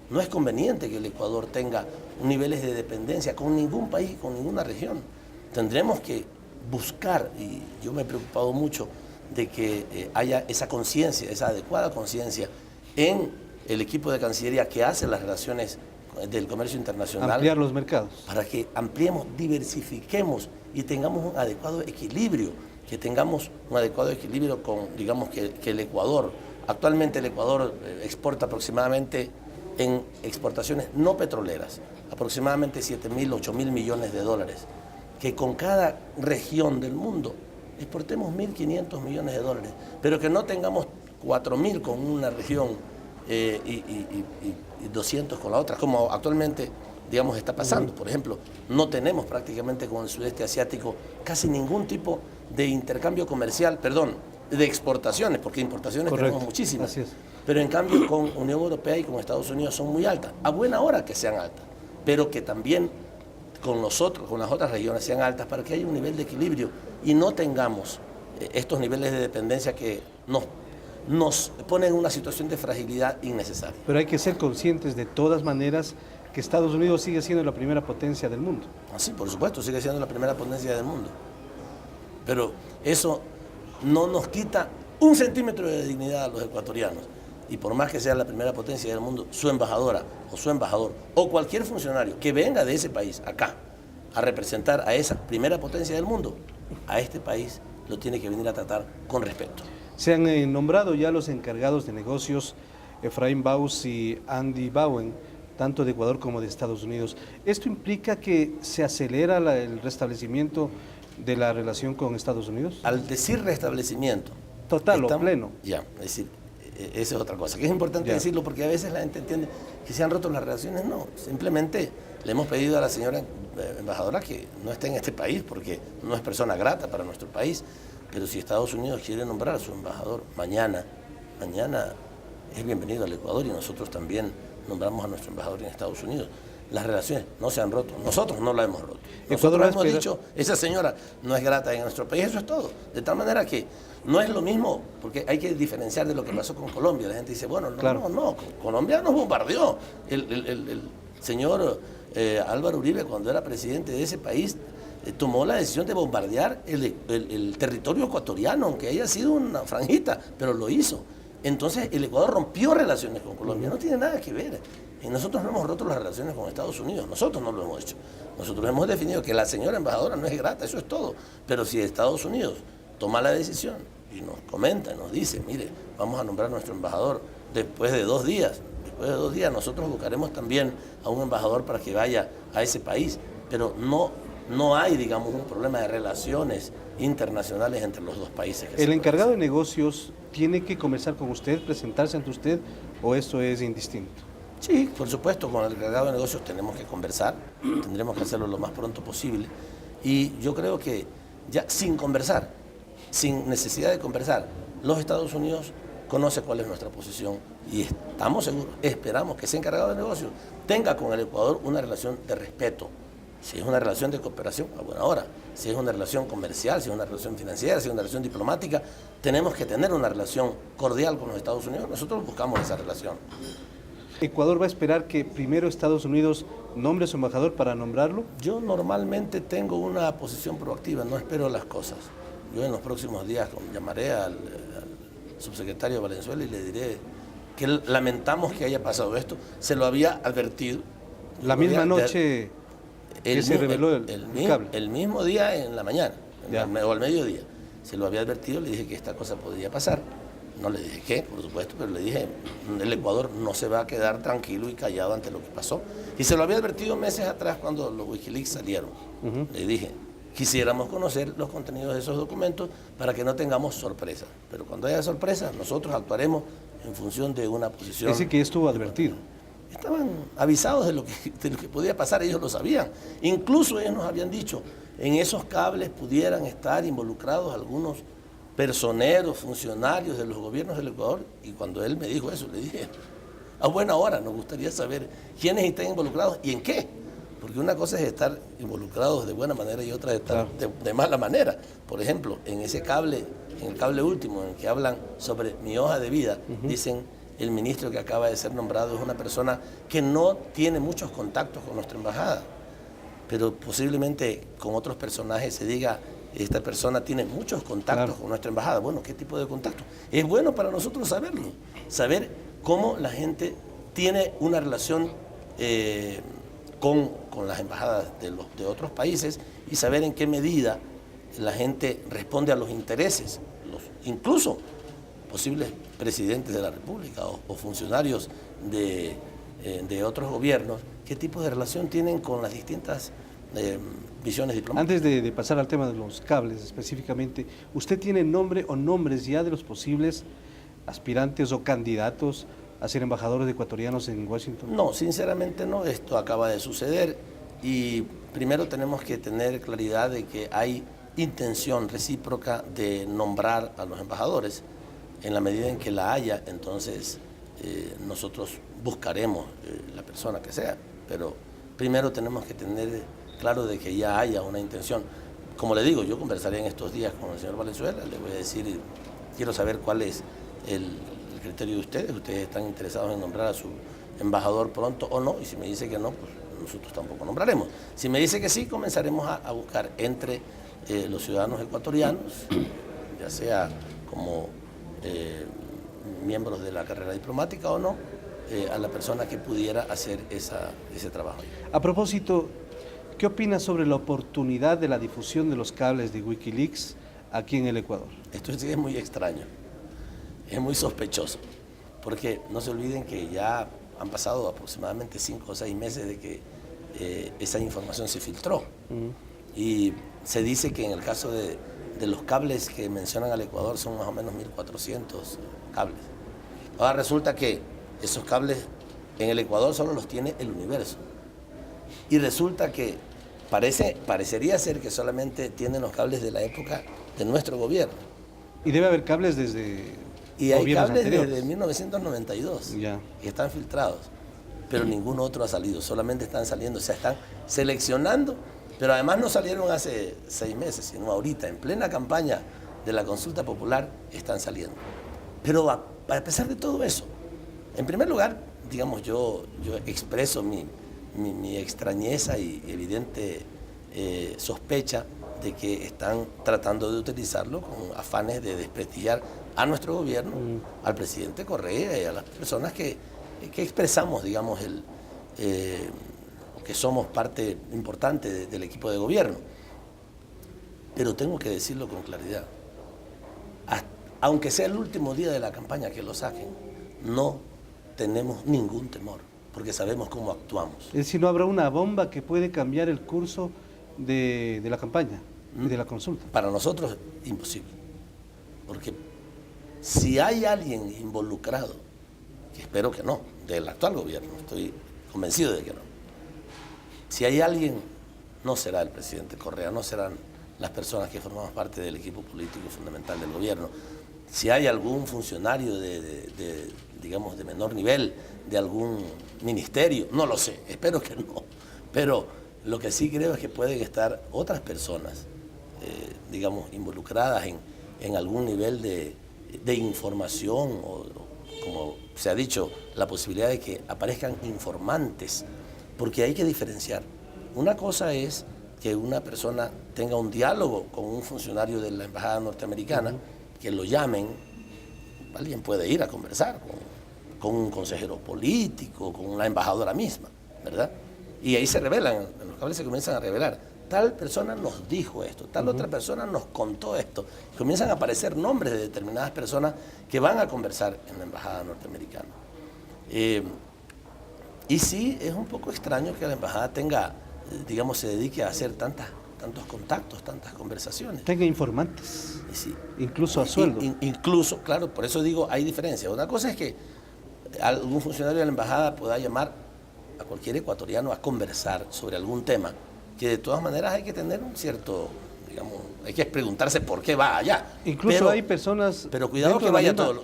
No es conveniente que el Ecuador tenga niveles de dependencia con ningún país, con ninguna región. Tendremos que buscar, y yo me he preocupado mucho de que haya esa conciencia, esa adecuada conciencia en el equipo de Cancillería que hace las relaciones del comercio internacional. Ampliar los mercados. Para que ampliemos, diversifiquemos y tengamos un adecuado equilibrio, que tengamos un adecuado equilibrio con, digamos, que el Ecuador. Actualmente el Ecuador exporta aproximadamente en exportaciones no petroleras, aproximadamente 7.000, 8.000 millones de dólares, que con cada región del mundo exportemos 1.500 millones de dólares, pero que no tengamos 4.000 con una región y 200 con la otra, como actualmente, digamos, está pasando. Por ejemplo, no tenemos prácticamente con el sudeste asiático casi ningún tipo de intercambio comercial, de exportaciones, porque importaciones tenemos muchísimas. Así es. Pero en cambio con Unión Europea y con Estados Unidos son muy altas, a buena hora que sean altas, pero que también con nosotros, con las otras regiones sean altas para que haya un nivel de equilibrio y no tengamos estos niveles de dependencia que nos ponen en una situación de fragilidad innecesaria. Pero hay que ser conscientes de todas maneras que Estados Unidos sigue siendo la primera potencia del mundo. Sí, por supuesto, sigue siendo la primera potencia del mundo. Pero eso no nos quita un centímetro de dignidad a los ecuatorianos. Y por más que sea la primera potencia del mundo, su embajadora o su embajador o cualquier funcionario que venga de ese país acá a representar a esa primera potencia del mundo, a este país lo tiene que venir a tratar con respeto. Se han nombrado ya los encargados de negocios Efraín Baus y Andy Bowen, tanto de Ecuador como de Estados Unidos. ¿Esto implica que se acelera el restablecimiento de la relación con Estados Unidos? Al decir restablecimiento... Total o pleno. Ya, es decir, esa es otra cosa, que es importante decirlo porque a veces la gente entiende que se han roto las relaciones. No, simplemente le hemos pedido a la señora embajadora que no esté en este país porque no es persona grata para nuestro país, pero si Estados Unidos quiere nombrar a su embajador mañana es bienvenido al Ecuador y nosotros también nombramos a nuestro embajador en Estados Unidos. Las relaciones no se han roto, nosotros no la hemos roto. Nosotros hemos dicho, esa señora no es grata en nuestro país, eso es todo. De tal manera que no es lo mismo, porque hay que diferenciar de lo que pasó con Colombia. La gente dice, bueno, no, Colombia nos bombardeó. El señor Álvaro Uribe, cuando era presidente de ese país, tomó la decisión de bombardear el territorio ecuatoriano, aunque haya sido una franjita, pero lo hizo. Entonces el Ecuador rompió relaciones con Colombia, no tiene nada que ver. Y nosotros no hemos roto las relaciones con Estados Unidos, nosotros no lo hemos hecho. Nosotros hemos definido que la señora embajadora no es grata, eso es todo. Pero si Estados Unidos toma la decisión y nos comenta, nos dice, mire, vamos a nombrar a nuestro embajador después de 2 días. Después de 2 días nosotros buscaremos también a un embajador para que vaya a ese país. Pero no hay, digamos, un problema de relaciones internacionales entre los dos países. ¿El encargado de negocios tiene que conversar con usted, presentarse ante usted, o esto es indistinto? Sí, por supuesto, con el encargado de negocios tenemos que conversar, tendremos que hacerlo lo más pronto posible. Y yo creo que ya sin conversar, sin necesidad de conversar, los Estados Unidos conocen cuál es nuestra posición y estamos seguros, esperamos que ese encargado de negocios tenga con el Ecuador una relación de respeto. Si es una relación de cooperación, a buena hora. Si es una relación comercial, si es una relación financiera, si es una relación diplomática, tenemos que tener una relación cordial con los Estados Unidos. Nosotros buscamos esa relación. ¿Ecuador va a esperar que primero Estados Unidos nombre a su embajador para nombrarlo? Yo normalmente tengo una posición proactiva, no espero las cosas. Yo en los próximos días llamaré al subsecretario Valenzuela y le diré que lamentamos que haya pasado esto. Se lo había advertido. La misma noche que se reveló el cable. El mismo día en la mañana, o al mediodía. Se lo había advertido, le dije que esta cosa podría pasar. No le dije qué, por supuesto, pero le dije, el Ecuador no se va a quedar tranquilo y callado ante lo que pasó. Y se lo había advertido meses atrás cuando los Wikileaks salieron. Le dije, quisiéramos conocer los contenidos de esos documentos para que no tengamos sorpresas. Pero cuando haya sorpresas, nosotros actuaremos en función de una posición. Dice que estuvo advertido. Estaban avisados de lo que podía pasar, ellos lo sabían. Incluso ellos nos habían dicho, en esos cables pudieran estar involucrados algunos personeros, funcionarios de los gobiernos del Ecuador, y cuando él me dijo eso, le dije, a buena hora, nos gustaría saber quiénes están involucrados y en qué, porque una cosa es estar involucrados de buena manera y otra es estar de mala manera. Por ejemplo, en ese cable, en el cable último, en el que hablan sobre mi hoja de vida, dicen, el ministro que acaba de ser nombrado es una persona que no tiene muchos contactos con nuestra embajada, pero posiblemente con otros personajes se diga, esta persona tiene muchos contactos con nuestra embajada. Bueno, ¿qué tipo de contactos? Es bueno para nosotros saberlo, saber cómo la gente tiene una relación con las embajadas de otros países y saber en qué medida la gente responde a los intereses, incluso posibles presidentes de la República o funcionarios de otros gobiernos, qué tipo de relación tienen con las distintas visiones diplomáticas. Antes de pasar al tema de los cables específicamente, ¿usted tiene nombre o nombres ya de los posibles aspirantes o candidatos a ser embajadores ecuatorianos en Washington? No, sinceramente no, esto acaba de suceder y primero tenemos que tener claridad de que hay intención recíproca de nombrar a los embajadores. En la medida en que la haya, entonces nosotros buscaremos la persona que sea, pero primero tenemos que tener claro de que ya haya una intención. Como le digo, yo conversaré en estos días con el señor Valenzuela, le voy a decir, quiero saber cuál es el criterio de ustedes están interesados en nombrar a su embajador pronto o no, y si me dice que no, pues nosotros tampoco nombraremos. Si me dice que sí, comenzaremos a buscar entre los ciudadanos ecuatorianos, ya sea como miembros de la carrera diplomática o no, a la persona que pudiera hacer ese trabajo. A propósito, ¿qué opina sobre la oportunidad de la difusión de los cables de Wikileaks aquí en el Ecuador? Esto sí es muy extraño, es muy sospechoso, porque no se olviden que ya han pasado aproximadamente 5 o 6 meses de que esa información se filtró. Y se dice que en el caso de los cables que mencionan al Ecuador son más o menos 1.400 cables. Ahora resulta que esos cables en el Ecuador solo los tiene el Universo. Y resulta que parecería ser que solamente tienen los cables de la época de nuestro gobierno. Y debe haber cables desde Y hay gobiernos cables anteriores. desde 1992 Ya. y están filtrados, pero ningún otro ha salido, solamente están saliendo, o sea, están seleccionando, pero además no salieron hace 6 meses, sino ahorita, en plena campaña de la consulta popular, están saliendo. Pero a pesar de todo eso, en primer lugar, digamos, yo expreso mi extrañeza y evidente sospecha de que están tratando de utilizarlo con afanes de desprestigiar a nuestro gobierno, al presidente Correa y a las personas que expresamos, digamos, que somos parte importante del equipo de gobierno. Pero tengo que decirlo con claridad. Aunque sea el último día de la campaña que lo saquen, no tenemos ningún temor, porque sabemos cómo actuamos. Es decir, no habrá una bomba que puede cambiar el curso de la campaña y de la consulta. Para nosotros, imposible. Porque si hay alguien involucrado, que espero que no, del actual gobierno, estoy convencido de que no. Si hay alguien, no será el presidente Correa, no serán las personas que formamos parte del equipo político fundamental del gobierno. Si hay algún funcionario digamos, de menor nivel, de algún ministerio, no lo sé, espero que no. Pero lo que sí creo es que pueden estar otras personas, digamos, involucradas en algún nivel de información o, como se ha dicho, la posibilidad de que aparezcan informantes, porque hay que diferenciar. Una cosa es que una persona tenga un diálogo con un funcionario de la embajada norteamericana, que lo llamen, alguien puede ir a conversar con un consejero político, con una embajadora misma, ¿verdad? Y ahí se revelan, en los cables se comienzan a revelar, tal persona nos dijo esto, tal otra persona nos contó esto, y comienzan a aparecer nombres de determinadas personas que van a conversar en la embajada norteamericana. Y sí, es un poco extraño que la embajada tenga, digamos, se dedique a hacer tantos contactos, tantas conversaciones. Tenga informantes, sí. Incluso a sueldo. Incluso, claro, por eso digo, hay diferencia. Una cosa es que algún funcionario de la embajada pueda llamar a cualquier ecuatoriano a conversar sobre algún tema, que de todas maneras hay que tener un cierto, digamos, hay que preguntarse por qué va allá. Incluso hay personas... Pero cuidado que vaya todos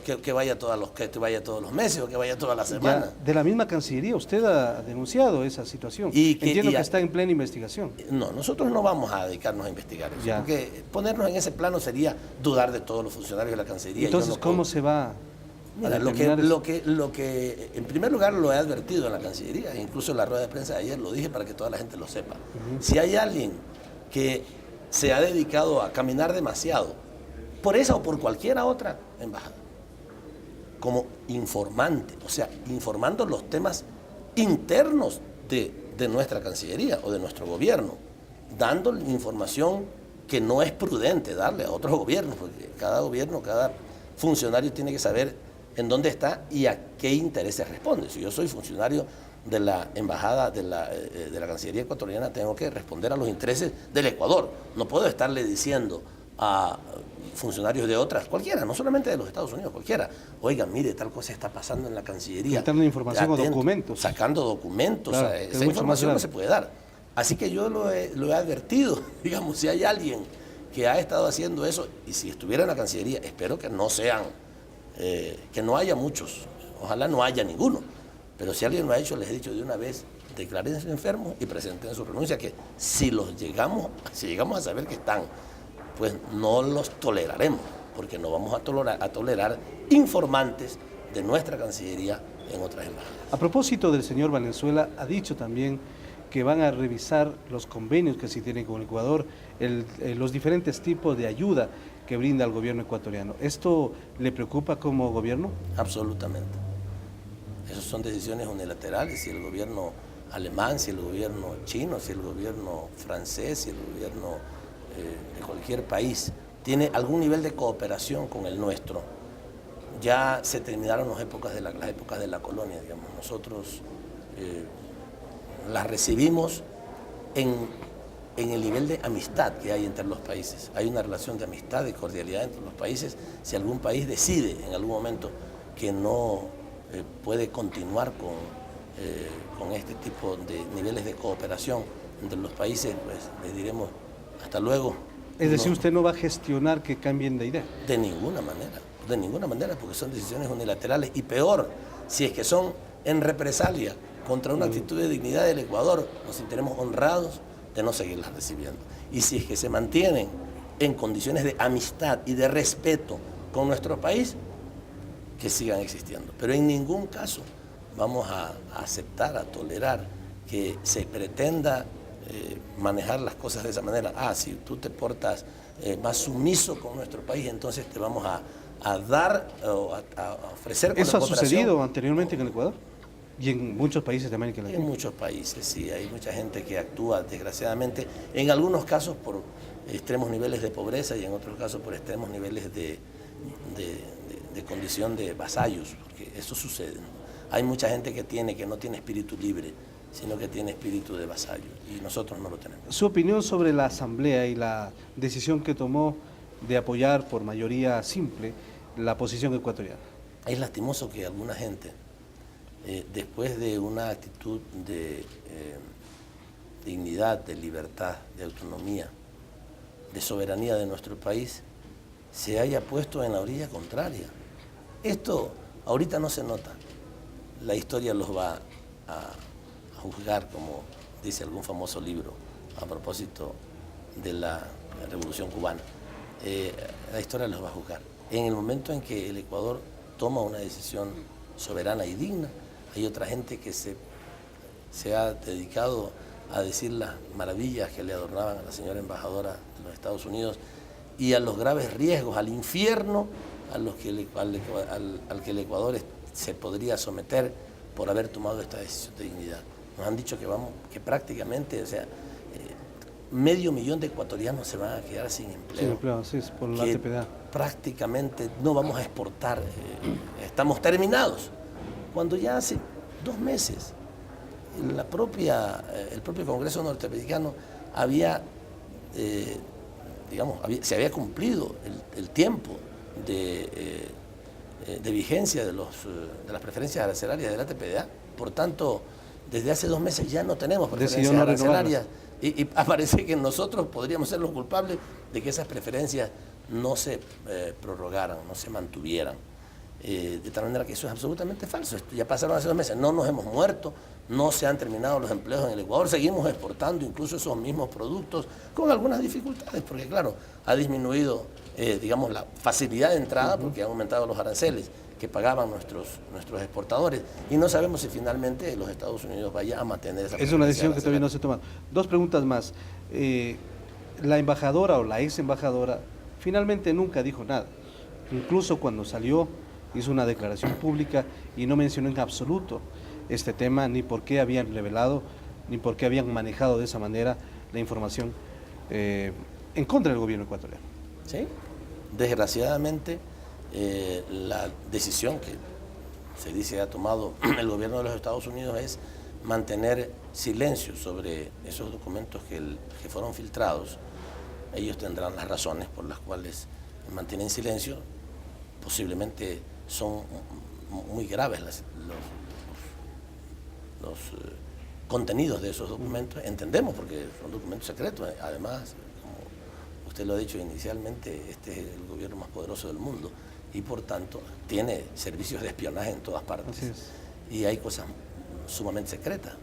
los meses o que vaya todas las semanas. De la misma Cancillería usted ha denunciado esa situación. Entiendo que está en plena investigación. No, nosotros no vamos a dedicarnos a investigar eso, porque ponernos en ese plano sería dudar de todos los funcionarios de la Cancillería. Entonces, ¿cómo se va? Mira, lo que en primer lugar lo he advertido en la Cancillería, incluso en la rueda de prensa de ayer lo dije para que toda la gente lo sepa. Si hay alguien que se ha dedicado a caminar demasiado por esa o por cualquier otra embajada, como informante, o sea, informando los temas internos de nuestra Cancillería o de nuestro gobierno, dando información que no es prudente darle a otros gobiernos, porque cada gobierno, cada funcionario tiene que saber en dónde está y a qué intereses responde. Si yo soy funcionario de la embajada de la Cancillería ecuatoriana, tengo que responder a los intereses del Ecuador. No puedo estarle diciendo a funcionarios de otras, cualquiera, no solamente de los Estados Unidos, cualquiera, oigan, mire, tal cosa está pasando en la Cancillería. Dando información o documentos. Sacando documentos, claro, esa información no se puede dar. Así que yo lo he advertido, digamos, si hay alguien que ha estado haciendo eso, y si estuviera en la Cancillería, espero que no sean, que no haya muchos, ojalá no haya ninguno, pero si alguien lo ha hecho, les he dicho de una vez, declárense enfermos y presenten su renuncia, que si llegamos a saber que están, pues no los toleraremos, porque no vamos a tolerar informantes de nuestra Cancillería en otras embajadas. A propósito del señor Valenzuela, ha dicho también que van a revisar los convenios que se tienen con Ecuador, los diferentes tipos de ayuda que brinda el gobierno ecuatoriano. ¿Esto le preocupa como gobierno? Absolutamente. Esas son decisiones unilaterales. Si el gobierno alemán, si el gobierno chino, si el gobierno francés, si el gobierno de cualquier país tiene algún nivel de cooperación con el nuestro, ya se terminaron las épocas de la colonia, digamos. Nosotros las recibimos en el nivel de amistad que hay entre los países. Hay una relación de amistad, de cordialidad entre los países. Si algún país decide en algún momento que no puede continuar con este tipo de niveles de cooperación entre los países, pues les diremos hasta luego. Es decir, usted no va a gestionar que cambien de idea. De ninguna manera, porque son decisiones unilaterales y peor, si es que son en represalia contra una actitud de dignidad del Ecuador, nos sentiremos honrados de no seguirlas recibiendo. Y si es que se mantienen en condiciones de amistad y de respeto con nuestro país, que sigan existiendo. Pero en ningún caso vamos a aceptar, a tolerar que se pretenda manejar las cosas de esa manera. Si tú te portas más sumiso con nuestro país, entonces te vamos a dar o a ofrecer. ¿Eso ha sucedido anteriormente en el Ecuador? Y en muchos países de América Latina. En muchos países, sí. Hay mucha gente que actúa, desgraciadamente, en algunos casos por extremos niveles de pobreza y en otros casos por extremos niveles de condición de vasallos, porque eso sucede, ¿no? Hay mucha gente que no tiene espíritu libre, sino que tiene espíritu de vasallo, y nosotros no lo tenemos. Su opinión sobre la Asamblea y la decisión que tomó de apoyar por mayoría simple la posición ecuatoriana. Es lastimoso que alguna gente, después de una actitud de dignidad, de libertad, de autonomía, de soberanía de nuestro país, se haya puesto en la orilla contraria. Esto ahorita no se nota. La historia los va a juzgar, como dice algún famoso libro a propósito de la Revolución Cubana. La historia los va a juzgar. En el momento en que el Ecuador toma una decisión soberana y digna, hay otra gente que se ha dedicado a decir las maravillas que le adornaban a la señora embajadora de los Estados Unidos y a los graves riesgos, al infierno al que el Ecuador se podría someter por haber tomado esta decisión de dignidad. Nos han dicho que prácticamente, medio millón de ecuatorianos se van a quedar sin empleo. Sin empleo, sí, por la TPA. Prácticamente no vamos a exportar, estamos terminados. Cuando ya hace 2 meses el propio Congreso norteamericano se había cumplido el tiempo de vigencia de las preferencias arancelarias de la TPA. Por tanto, desde hace 2 meses ya no tenemos preferencias arancelarias y parece que nosotros podríamos ser los culpables de que esas preferencias no se prorrogaran, no se mantuvieran. De tal manera que eso es absolutamente falso. Esto ya pasaron hace 2 meses, no nos hemos muerto, no se han terminado los empleos en el Ecuador, seguimos exportando incluso esos mismos productos con algunas dificultades, porque claro, ha disminuido la facilidad de entrada porque han aumentado los aranceles que pagaban nuestros exportadores y no sabemos si finalmente los Estados Unidos vayan a mantener esa. Es una decisión que todavía no se ha tomado. 2 preguntas más. La embajadora o la ex embajadora finalmente nunca dijo nada, incluso cuando salió hizo una declaración pública y no mencionó en absoluto este tema, ni por qué habían revelado, ni por qué habían manejado de esa manera la información en contra del gobierno ecuatoriano. Sí, desgraciadamente la decisión que se dice ha tomado el gobierno de los Estados Unidos es mantener silencio sobre esos documentos que fueron filtrados. Ellos tendrán las razones por las cuales mantienen silencio, posiblemente son muy graves los contenidos de esos documentos, entendemos porque son documentos secretos, además, como usted lo ha dicho inicialmente, este es el gobierno más poderoso del mundo y por tanto tiene servicios de espionaje en todas partes y hay cosas sumamente secretas,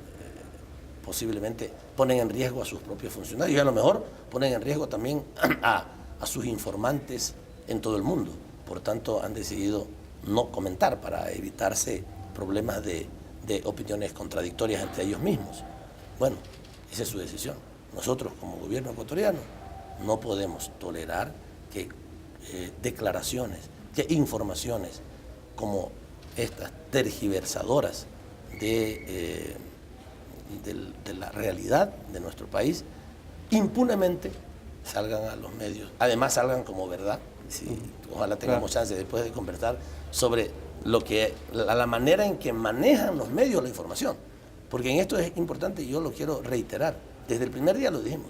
posiblemente ponen en riesgo a sus propios funcionarios y a lo mejor ponen en riesgo también a sus informantes en todo el mundo, por tanto han decidido no comentar para evitarse problemas de opiniones contradictorias entre ellos mismos. Bueno, esa es su decisión. Nosotros como gobierno ecuatoriano no podemos tolerar que declaraciones, que informaciones como estas tergiversadoras de la realidad de nuestro país impunemente salgan a los medios, además salgan como verdad. Ojalá tengamos chance después de conversar sobre la manera en que manejan los medios la información, porque en esto es importante y yo lo quiero reiterar, desde el primer día lo dijimos,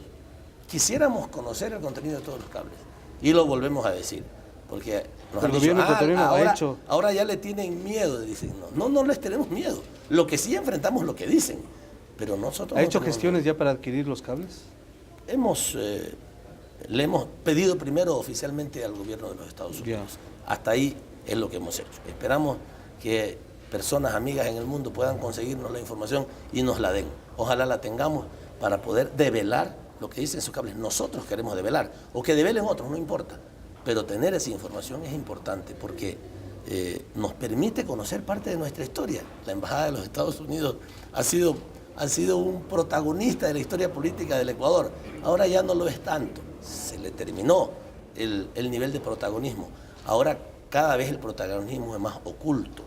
quisiéramos conocer el contenido de todos los cables y lo volvemos a decir, Porque nos El han dicho, gobierno ecuatoriano ha hecho... ahora ya le tienen miedo, dicen. No les tenemos miedo. Lo que sí enfrentamos lo que dicen, pero nosotros... ¿Ha hecho gestiones ya para adquirir los cables? Le hemos pedido primero oficialmente al gobierno de los Estados Unidos. Hasta ahí es lo que hemos hecho. Esperamos que personas amigas en el mundo puedan conseguirnos la información y nos la den. Ojalá la tengamos para poder develar lo que dicen sus cables. Nosotros queremos develar, o que develen otros, no importa. Pero tener esa información es importante porque nos permite conocer parte de nuestra historia. La Embajada de los Estados Unidos ha sido un protagonista de la historia política del Ecuador. Ahora ya no lo es tanto. Se le terminó el nivel de protagonismo. Ahora cada vez el protagonismo es más oculto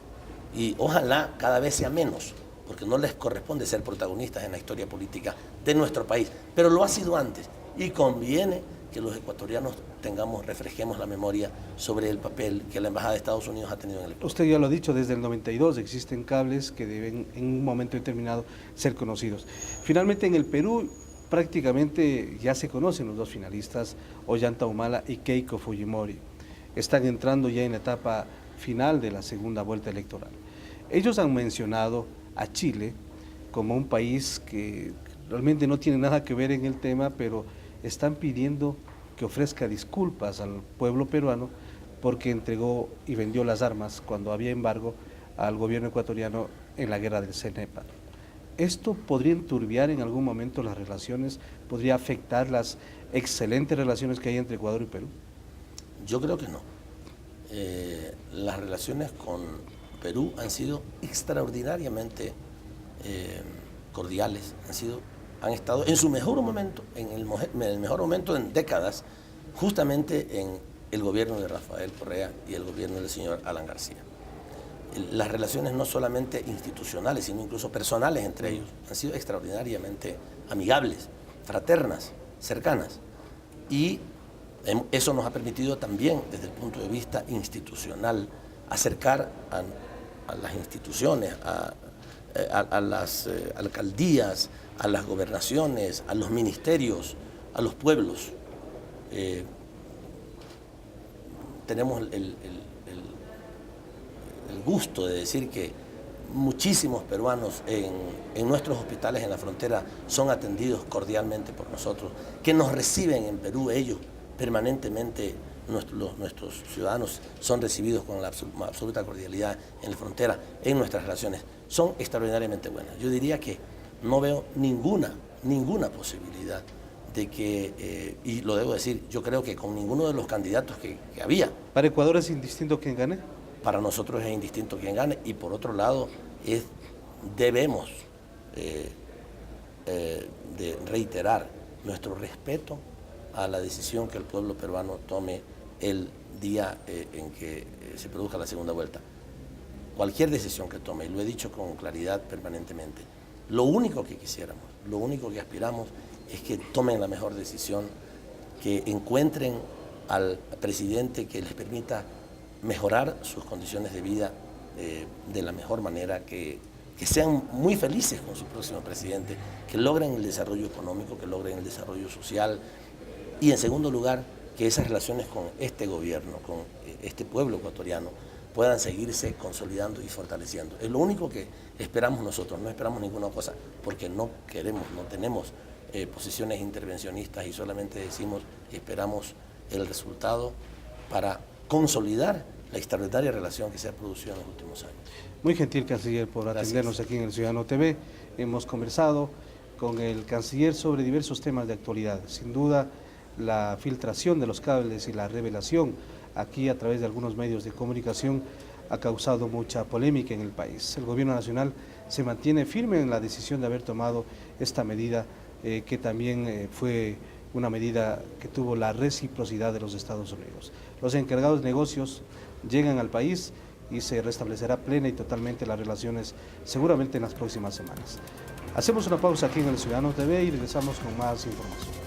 y ojalá cada vez sea menos, porque no les corresponde ser protagonistas en la historia política de nuestro país, pero lo ha sido antes y conviene que los ecuatorianos refresquemos la memoria sobre el papel que la Embajada de Estados Unidos ha tenido en el Ecuador. Usted ya lo ha dicho, desde el 92 existen cables que deben en un momento determinado ser conocidos. Finalmente en el Perú prácticamente ya se conocen los dos finalistas, Ollanta Humala y Keiko Fujimori. Están entrando ya en la etapa final de la segunda vuelta electoral. Ellos han mencionado a Chile como un país que realmente no tiene nada que ver en el tema, pero están pidiendo que ofrezca disculpas al pueblo peruano porque entregó y vendió las armas cuando había embargo al gobierno ecuatoriano en la guerra del CNEPA. ¿Esto podría enturbiar en algún momento las relaciones? ¿Podría afectar las excelentes relaciones que hay entre Ecuador y Perú? Yo creo que no. Las relaciones con Perú han sido extraordinariamente cordiales, han estado en su mejor momento, en el mejor momento en décadas, justamente en el gobierno de Rafael Correa y el gobierno del señor Alan García. Las relaciones no solamente institucionales, sino incluso personales entre ellos, han sido extraordinariamente amigables, fraternas, cercanas. Y eso nos ha permitido también, desde el punto de vista institucional, acercar a las instituciones, a las alcaldías, a las gobernaciones, a los ministerios, a los pueblos. Tenemos el gusto de decir que muchísimos peruanos en nuestros hospitales en la frontera son atendidos cordialmente por nosotros, que nos reciben en Perú ellos permanentemente. Nuestros ciudadanos son recibidos con la absoluta cordialidad en la frontera, en nuestras relaciones, son extraordinariamente buenas. Yo diría que no veo ninguna posibilidad de que, y lo debo decir, yo creo que con ninguno de los candidatos que había. ¿Para Ecuador es indistinto quién gane? Para nosotros es indistinto quién gane y por otro lado debemos de reiterar nuestro respeto a la decisión que el pueblo peruano tome el día en que se produzca la segunda vuelta. Cualquier decisión que tome, y lo he dicho con claridad permanentemente, lo único que quisiéramos, lo único que aspiramos es que tomen la mejor decisión, que encuentren al presidente que les permita mejorar sus condiciones de vida de la mejor manera, que sean muy felices con su próximo presidente, que logren el desarrollo económico, que logren el desarrollo social y en segundo lugar que esas relaciones con este gobierno, con este pueblo ecuatoriano puedan seguirse consolidando y fortaleciendo. Es lo único que esperamos nosotros, no esperamos ninguna cosa porque no tenemos posiciones intervencionistas y solamente decimos y esperamos el resultado para consolidar la extraordinaria relación que se ha producido en los últimos años. Muy gentil, canciller, por atendernos aquí en El Ciudadano TV. Hemos conversado con el canciller sobre diversos temas de actualidad. Sin duda, la filtración de los cables y la revelación aquí a través de algunos medios de comunicación ha causado mucha polémica en el país. El gobierno nacional se mantiene firme en la decisión de haber tomado esta medida que también fue una medida que tuvo la reciprocidad de los Estados Unidos. Los encargados de negocios llegan al país y se restablecerá plena y totalmente las relaciones seguramente en las próximas semanas. Hacemos una pausa aquí en El Ciudadano TV y regresamos con más información.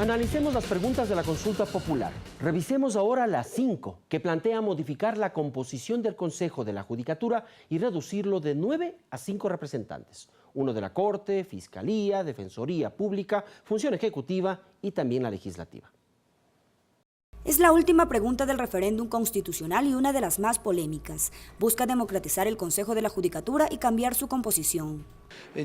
Analicemos las preguntas de la consulta popular. Revisemos ahora las 5, que plantea modificar la composición del Consejo de la Judicatura y reducirlo de 9 a 5 representantes. Uno de la Corte, Fiscalía, Defensoría Pública, Función Ejecutiva y también la Legislativa. Es la última pregunta del referéndum constitucional y una de las más polémicas. Busca democratizar el Consejo de la Judicatura y cambiar su composición.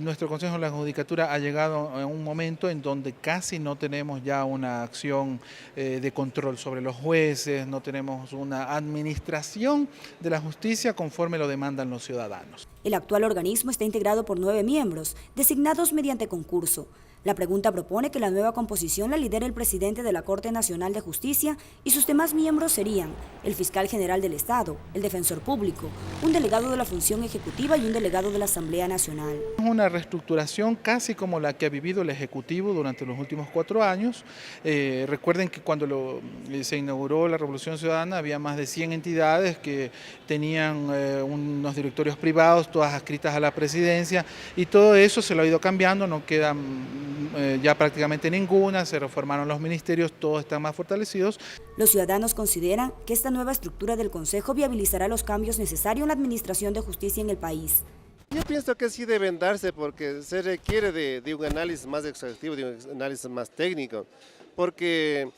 Nuestro Consejo de la Judicatura ha llegado a un momento en donde casi no tenemos ya una acción de control sobre los jueces, no tenemos una administración de la justicia conforme lo demandan los ciudadanos. El actual organismo está integrado por 9 miembros, designados mediante concurso. La pregunta propone que la nueva composición la lidere el presidente de la Corte Nacional de Justicia y sus demás miembros serían el fiscal general del Estado, el defensor público, un delegado de la Función Ejecutiva y un delegado de la Asamblea Nacional. Es una reestructuración casi como la que ha vivido el Ejecutivo durante los últimos 4 años. Recuerden que cuando se inauguró la Revolución Ciudadana había más de 100 entidades que tenían unos directorios privados, todas adscritas a la presidencia, y todo eso se lo ha ido cambiando, no quedan ya prácticamente ninguna, se reformaron los ministerios, todos están más fortalecidos. Los ciudadanos consideran que esta nueva estructura del Consejo viabilizará los cambios necesarios en la administración de justicia en el país. Yo pienso que sí deben darse porque se requiere de un análisis más exhaustivo, de un análisis más técnico, porque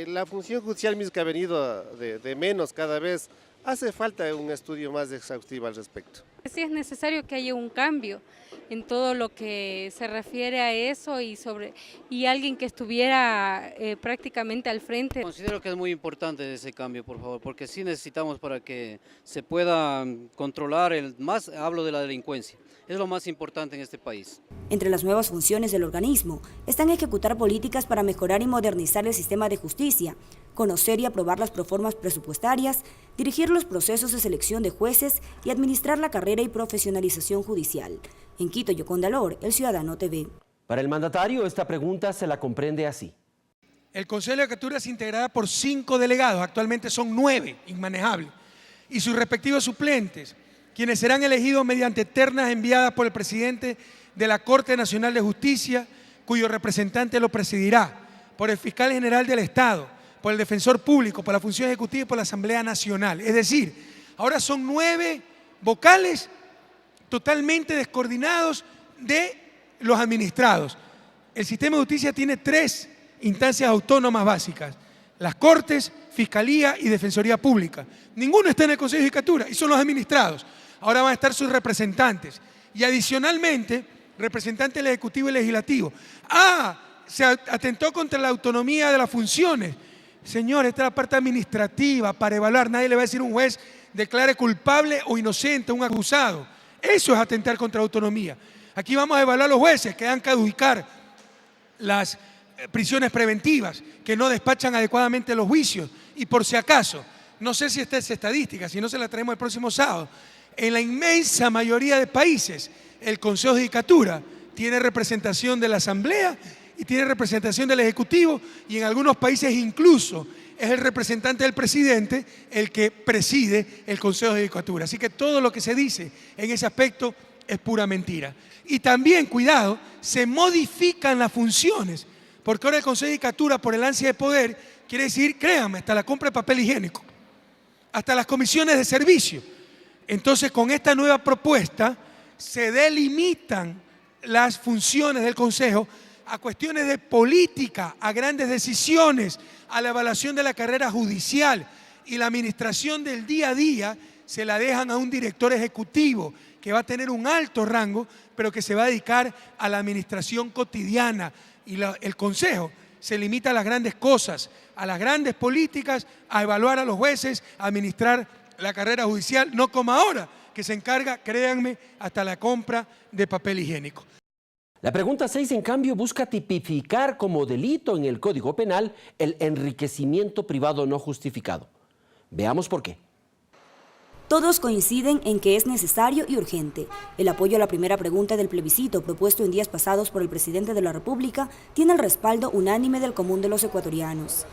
la función judicial misma que ha venido de menos cada vez, hace falta un estudio más exhaustivo al respecto. Sí es necesario que haya un cambio en todo lo que se refiere a eso y alguien que estuviera prácticamente al frente. Considero que es muy importante ese cambio, por favor, porque sí necesitamos para que se pueda controlar, hablo de la delincuencia, es lo más importante en este país. Entre las nuevas funciones del organismo están ejecutar políticas para mejorar y modernizar el sistema de justicia, conocer y aprobar las proformas presupuestarias, dirigir los procesos de selección de jueces y administrar la carrera y profesionalización judicial. En Quito, Yoconda Lor, El Ciudadano TV. Para el mandatario, esta pregunta se la comprende así. El Consejo de la Judicatura es integrada por 5 delegados, actualmente son 9, inmanejables, y sus respectivos suplentes, quienes serán elegidos mediante ternas enviadas por el presidente de la Corte Nacional de Justicia, cuyo representante lo presidirá, por el fiscal general del Estado, por el defensor público, por la Función Ejecutiva y por la Asamblea Nacional. Es decir, ahora son 9 vocales totalmente descoordinados de los administrados. El sistema de justicia tiene 3 instancias autónomas básicas: las Cortes, Fiscalía y Defensoría Pública. Ninguno está en el Consejo de Judicatura y son los administrados. Ahora van a estar sus representantes y adicionalmente representantes del Ejecutivo y Legislativo. Se atentó contra la autonomía de las funciones. Señor, esta es la parte administrativa para evaluar. Nadie le va a decir a un juez declare culpable o inocente a un acusado. Eso es atentar contra la autonomía. Aquí vamos a evaluar a los jueces que dan caducar las prisiones preventivas, que no despachan adecuadamente los juicios. Y por si acaso, no sé si esta es estadística, si no se la traemos el próximo sábado, en la inmensa mayoría de países el Consejo de Judicatura tiene representación de la Asamblea y tiene representación del Ejecutivo, y en algunos países incluso es el representante del presidente el que preside el Consejo de Judicatura. Así que todo lo que se dice en ese aspecto es pura mentira. Y también, cuidado, se modifican las funciones, porque ahora el Consejo de Judicatura, por el ansia de poder, quiere decir, créanme, hasta la compra de papel higiénico, hasta las comisiones de servicio. Entonces, con esta nueva propuesta, se delimitan las funciones del Consejo a cuestiones de política, a grandes decisiones, a la evaluación de la carrera judicial, y la administración del día a día se la dejan a un director ejecutivo que va a tener un alto rango, pero que se va a dedicar a la administración cotidiana, y el Consejo se limita a las grandes cosas, a las grandes políticas, a evaluar a los jueces, a administrar la carrera judicial, no como ahora, que se encarga, créanme, hasta la compra de papel higiénico. La pregunta 6, en cambio, busca tipificar como delito en el Código Penal el enriquecimiento privado no justificado. Veamos por qué. Todos coinciden en que es necesario y urgente. El apoyo a la primera pregunta del plebiscito propuesto en días pasados por el presidente de la República tiene el respaldo unánime del común de los ecuatorianos.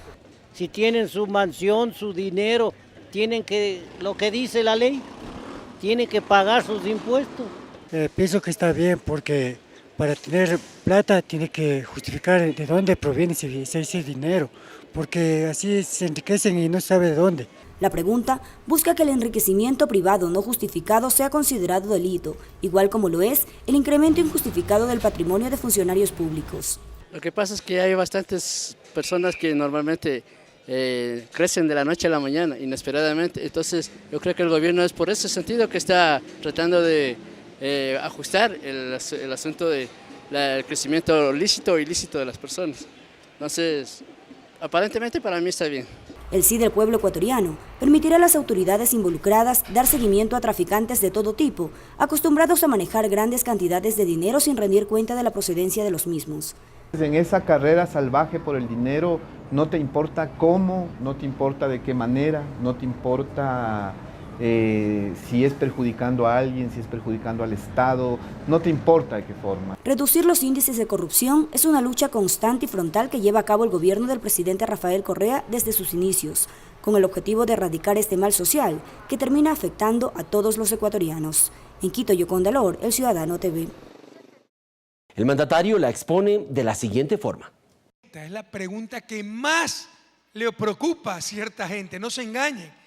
Si tienen su mansión, su dinero, tienen que, lo que dice la ley, tienen que pagar sus impuestos. Pienso que está bien porque para tener plata tiene que justificar de dónde proviene ese dinero, porque así se enriquecen y no sabe de dónde. La pregunta busca que el enriquecimiento privado no justificado sea considerado delito, igual como lo es el incremento injustificado del patrimonio de funcionarios públicos. Lo que pasa es que hay bastantes personas que normalmente crecen de la noche a la mañana, inesperadamente. Entonces yo creo que el gobierno es por ese sentido que está tratando de ajustar el asunto del crecimiento lícito o ilícito de las personas. Entonces, aparentemente para mí está bien. El sí del pueblo ecuatoriano permitirá a las autoridades involucradas dar seguimiento a traficantes de todo tipo, acostumbrados a manejar grandes cantidades de dinero sin rendir cuenta de la procedencia de los mismos. En esa carrera salvaje por el dinero no te importa cómo, no te importa de qué manera, no te importa si es perjudicando a alguien, si es perjudicando al Estado, no te importa de qué forma. Reducir los índices de corrupción es una lucha constante y frontal que lleva a cabo el gobierno del presidente Rafael Correa desde sus inicios, con el objetivo de erradicar este mal social que termina afectando a todos los ecuatorianos. En Quito, Yoconda Lor, El Ciudadano TV. El mandatario la expone de la siguiente forma. Esta es la pregunta que más le preocupa a cierta gente, no se engañen.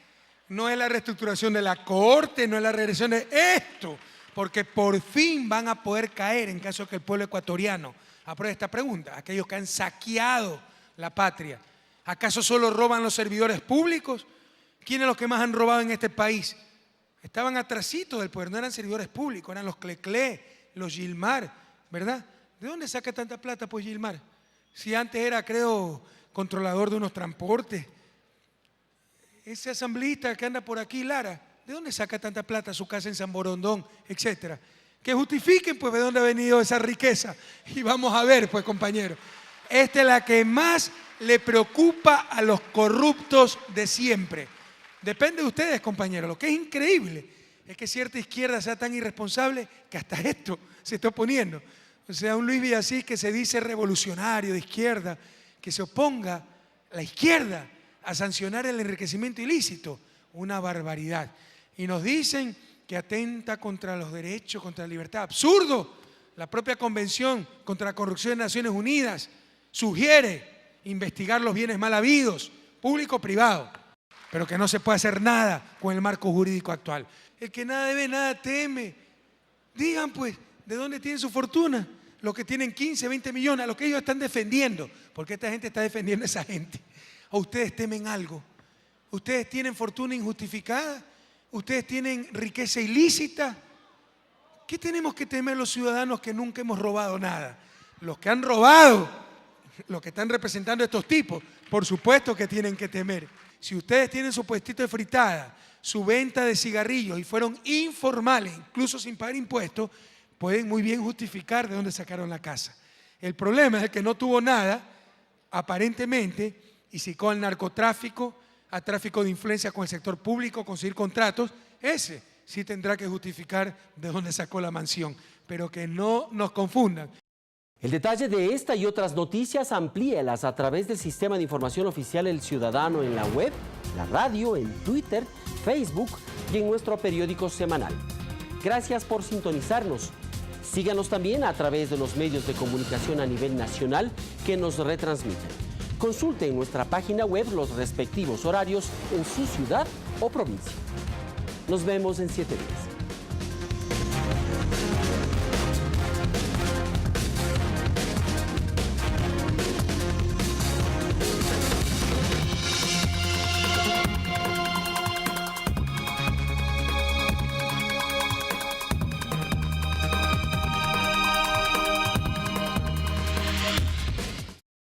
No es la reestructuración de la Corte, no es la regresión de esto, porque por fin van a poder caer en caso de que el pueblo ecuatoriano apruebe esta pregunta. Aquellos que han saqueado la patria, ¿acaso solo roban los servidores públicos? ¿Quiénes los que más han robado en este país? Estaban atrasitos del poder, no eran servidores públicos, eran los Cleclé, los Gilmar, ¿verdad? ¿De dónde saca tanta plata pues Gilmar? Si antes era, creo, controlador de unos transportes. Ese asambleísta que anda por aquí, Lara, ¿de dónde saca tanta plata? Su casa en San Borondón, etcétera. Que justifiquen pues de dónde ha venido esa riqueza. Y vamos a ver pues, compañeros. Esta es la que más le preocupa a los corruptos de siempre. Depende de ustedes, compañeros. Lo que es increíble es que cierta izquierda sea tan irresponsable que hasta esto se está oponiendo. O sea, un Luis Villasís que se dice revolucionario de izquierda, que se oponga a la izquierda a sancionar el enriquecimiento ilícito, una barbaridad. Y nos dicen que atenta contra los derechos, contra la libertad. ¡Absurdo! La propia Convención contra la Corrupción de Naciones Unidas sugiere investigar los bienes mal habidos, público o privado, pero que no se puede hacer nada con el marco jurídico actual. El que nada debe, nada teme. Digan pues, ¿de dónde tienen su fortuna? Los que tienen 15, 20 millones, a los que ellos están defendiendo, porque esta gente está defendiendo a esa gente. ¿O ustedes temen algo? ¿Ustedes tienen fortuna injustificada? ¿Ustedes tienen riqueza ilícita? ¿Qué tenemos que temer los ciudadanos que nunca hemos robado nada? Los que han robado, los que están representando a estos tipos, por supuesto que tienen que temer. Si ustedes tienen su puestito de fritada, su venta de cigarrillos y fueron informales, incluso sin pagar impuestos, pueden muy bien justificar de dónde sacaron la casa. El problema es el que no tuvo nada, aparentemente, y si con el narcotráfico, a tráfico de influencia con el sector público, conseguir contratos, ese sí tendrá que justificar de dónde sacó la mansión, pero que no nos confundan. El detalle de esta y otras noticias amplíelas a través del Sistema de Información Oficial El Ciudadano en la web, la radio, en Twitter, Facebook y en nuestro periódico semanal. Gracias por sintonizarnos. Síganos también a través de los medios de comunicación a nivel nacional que nos retransmiten. Consulte en nuestra página web los respectivos horarios en su ciudad o provincia. Nos vemos en 7 días.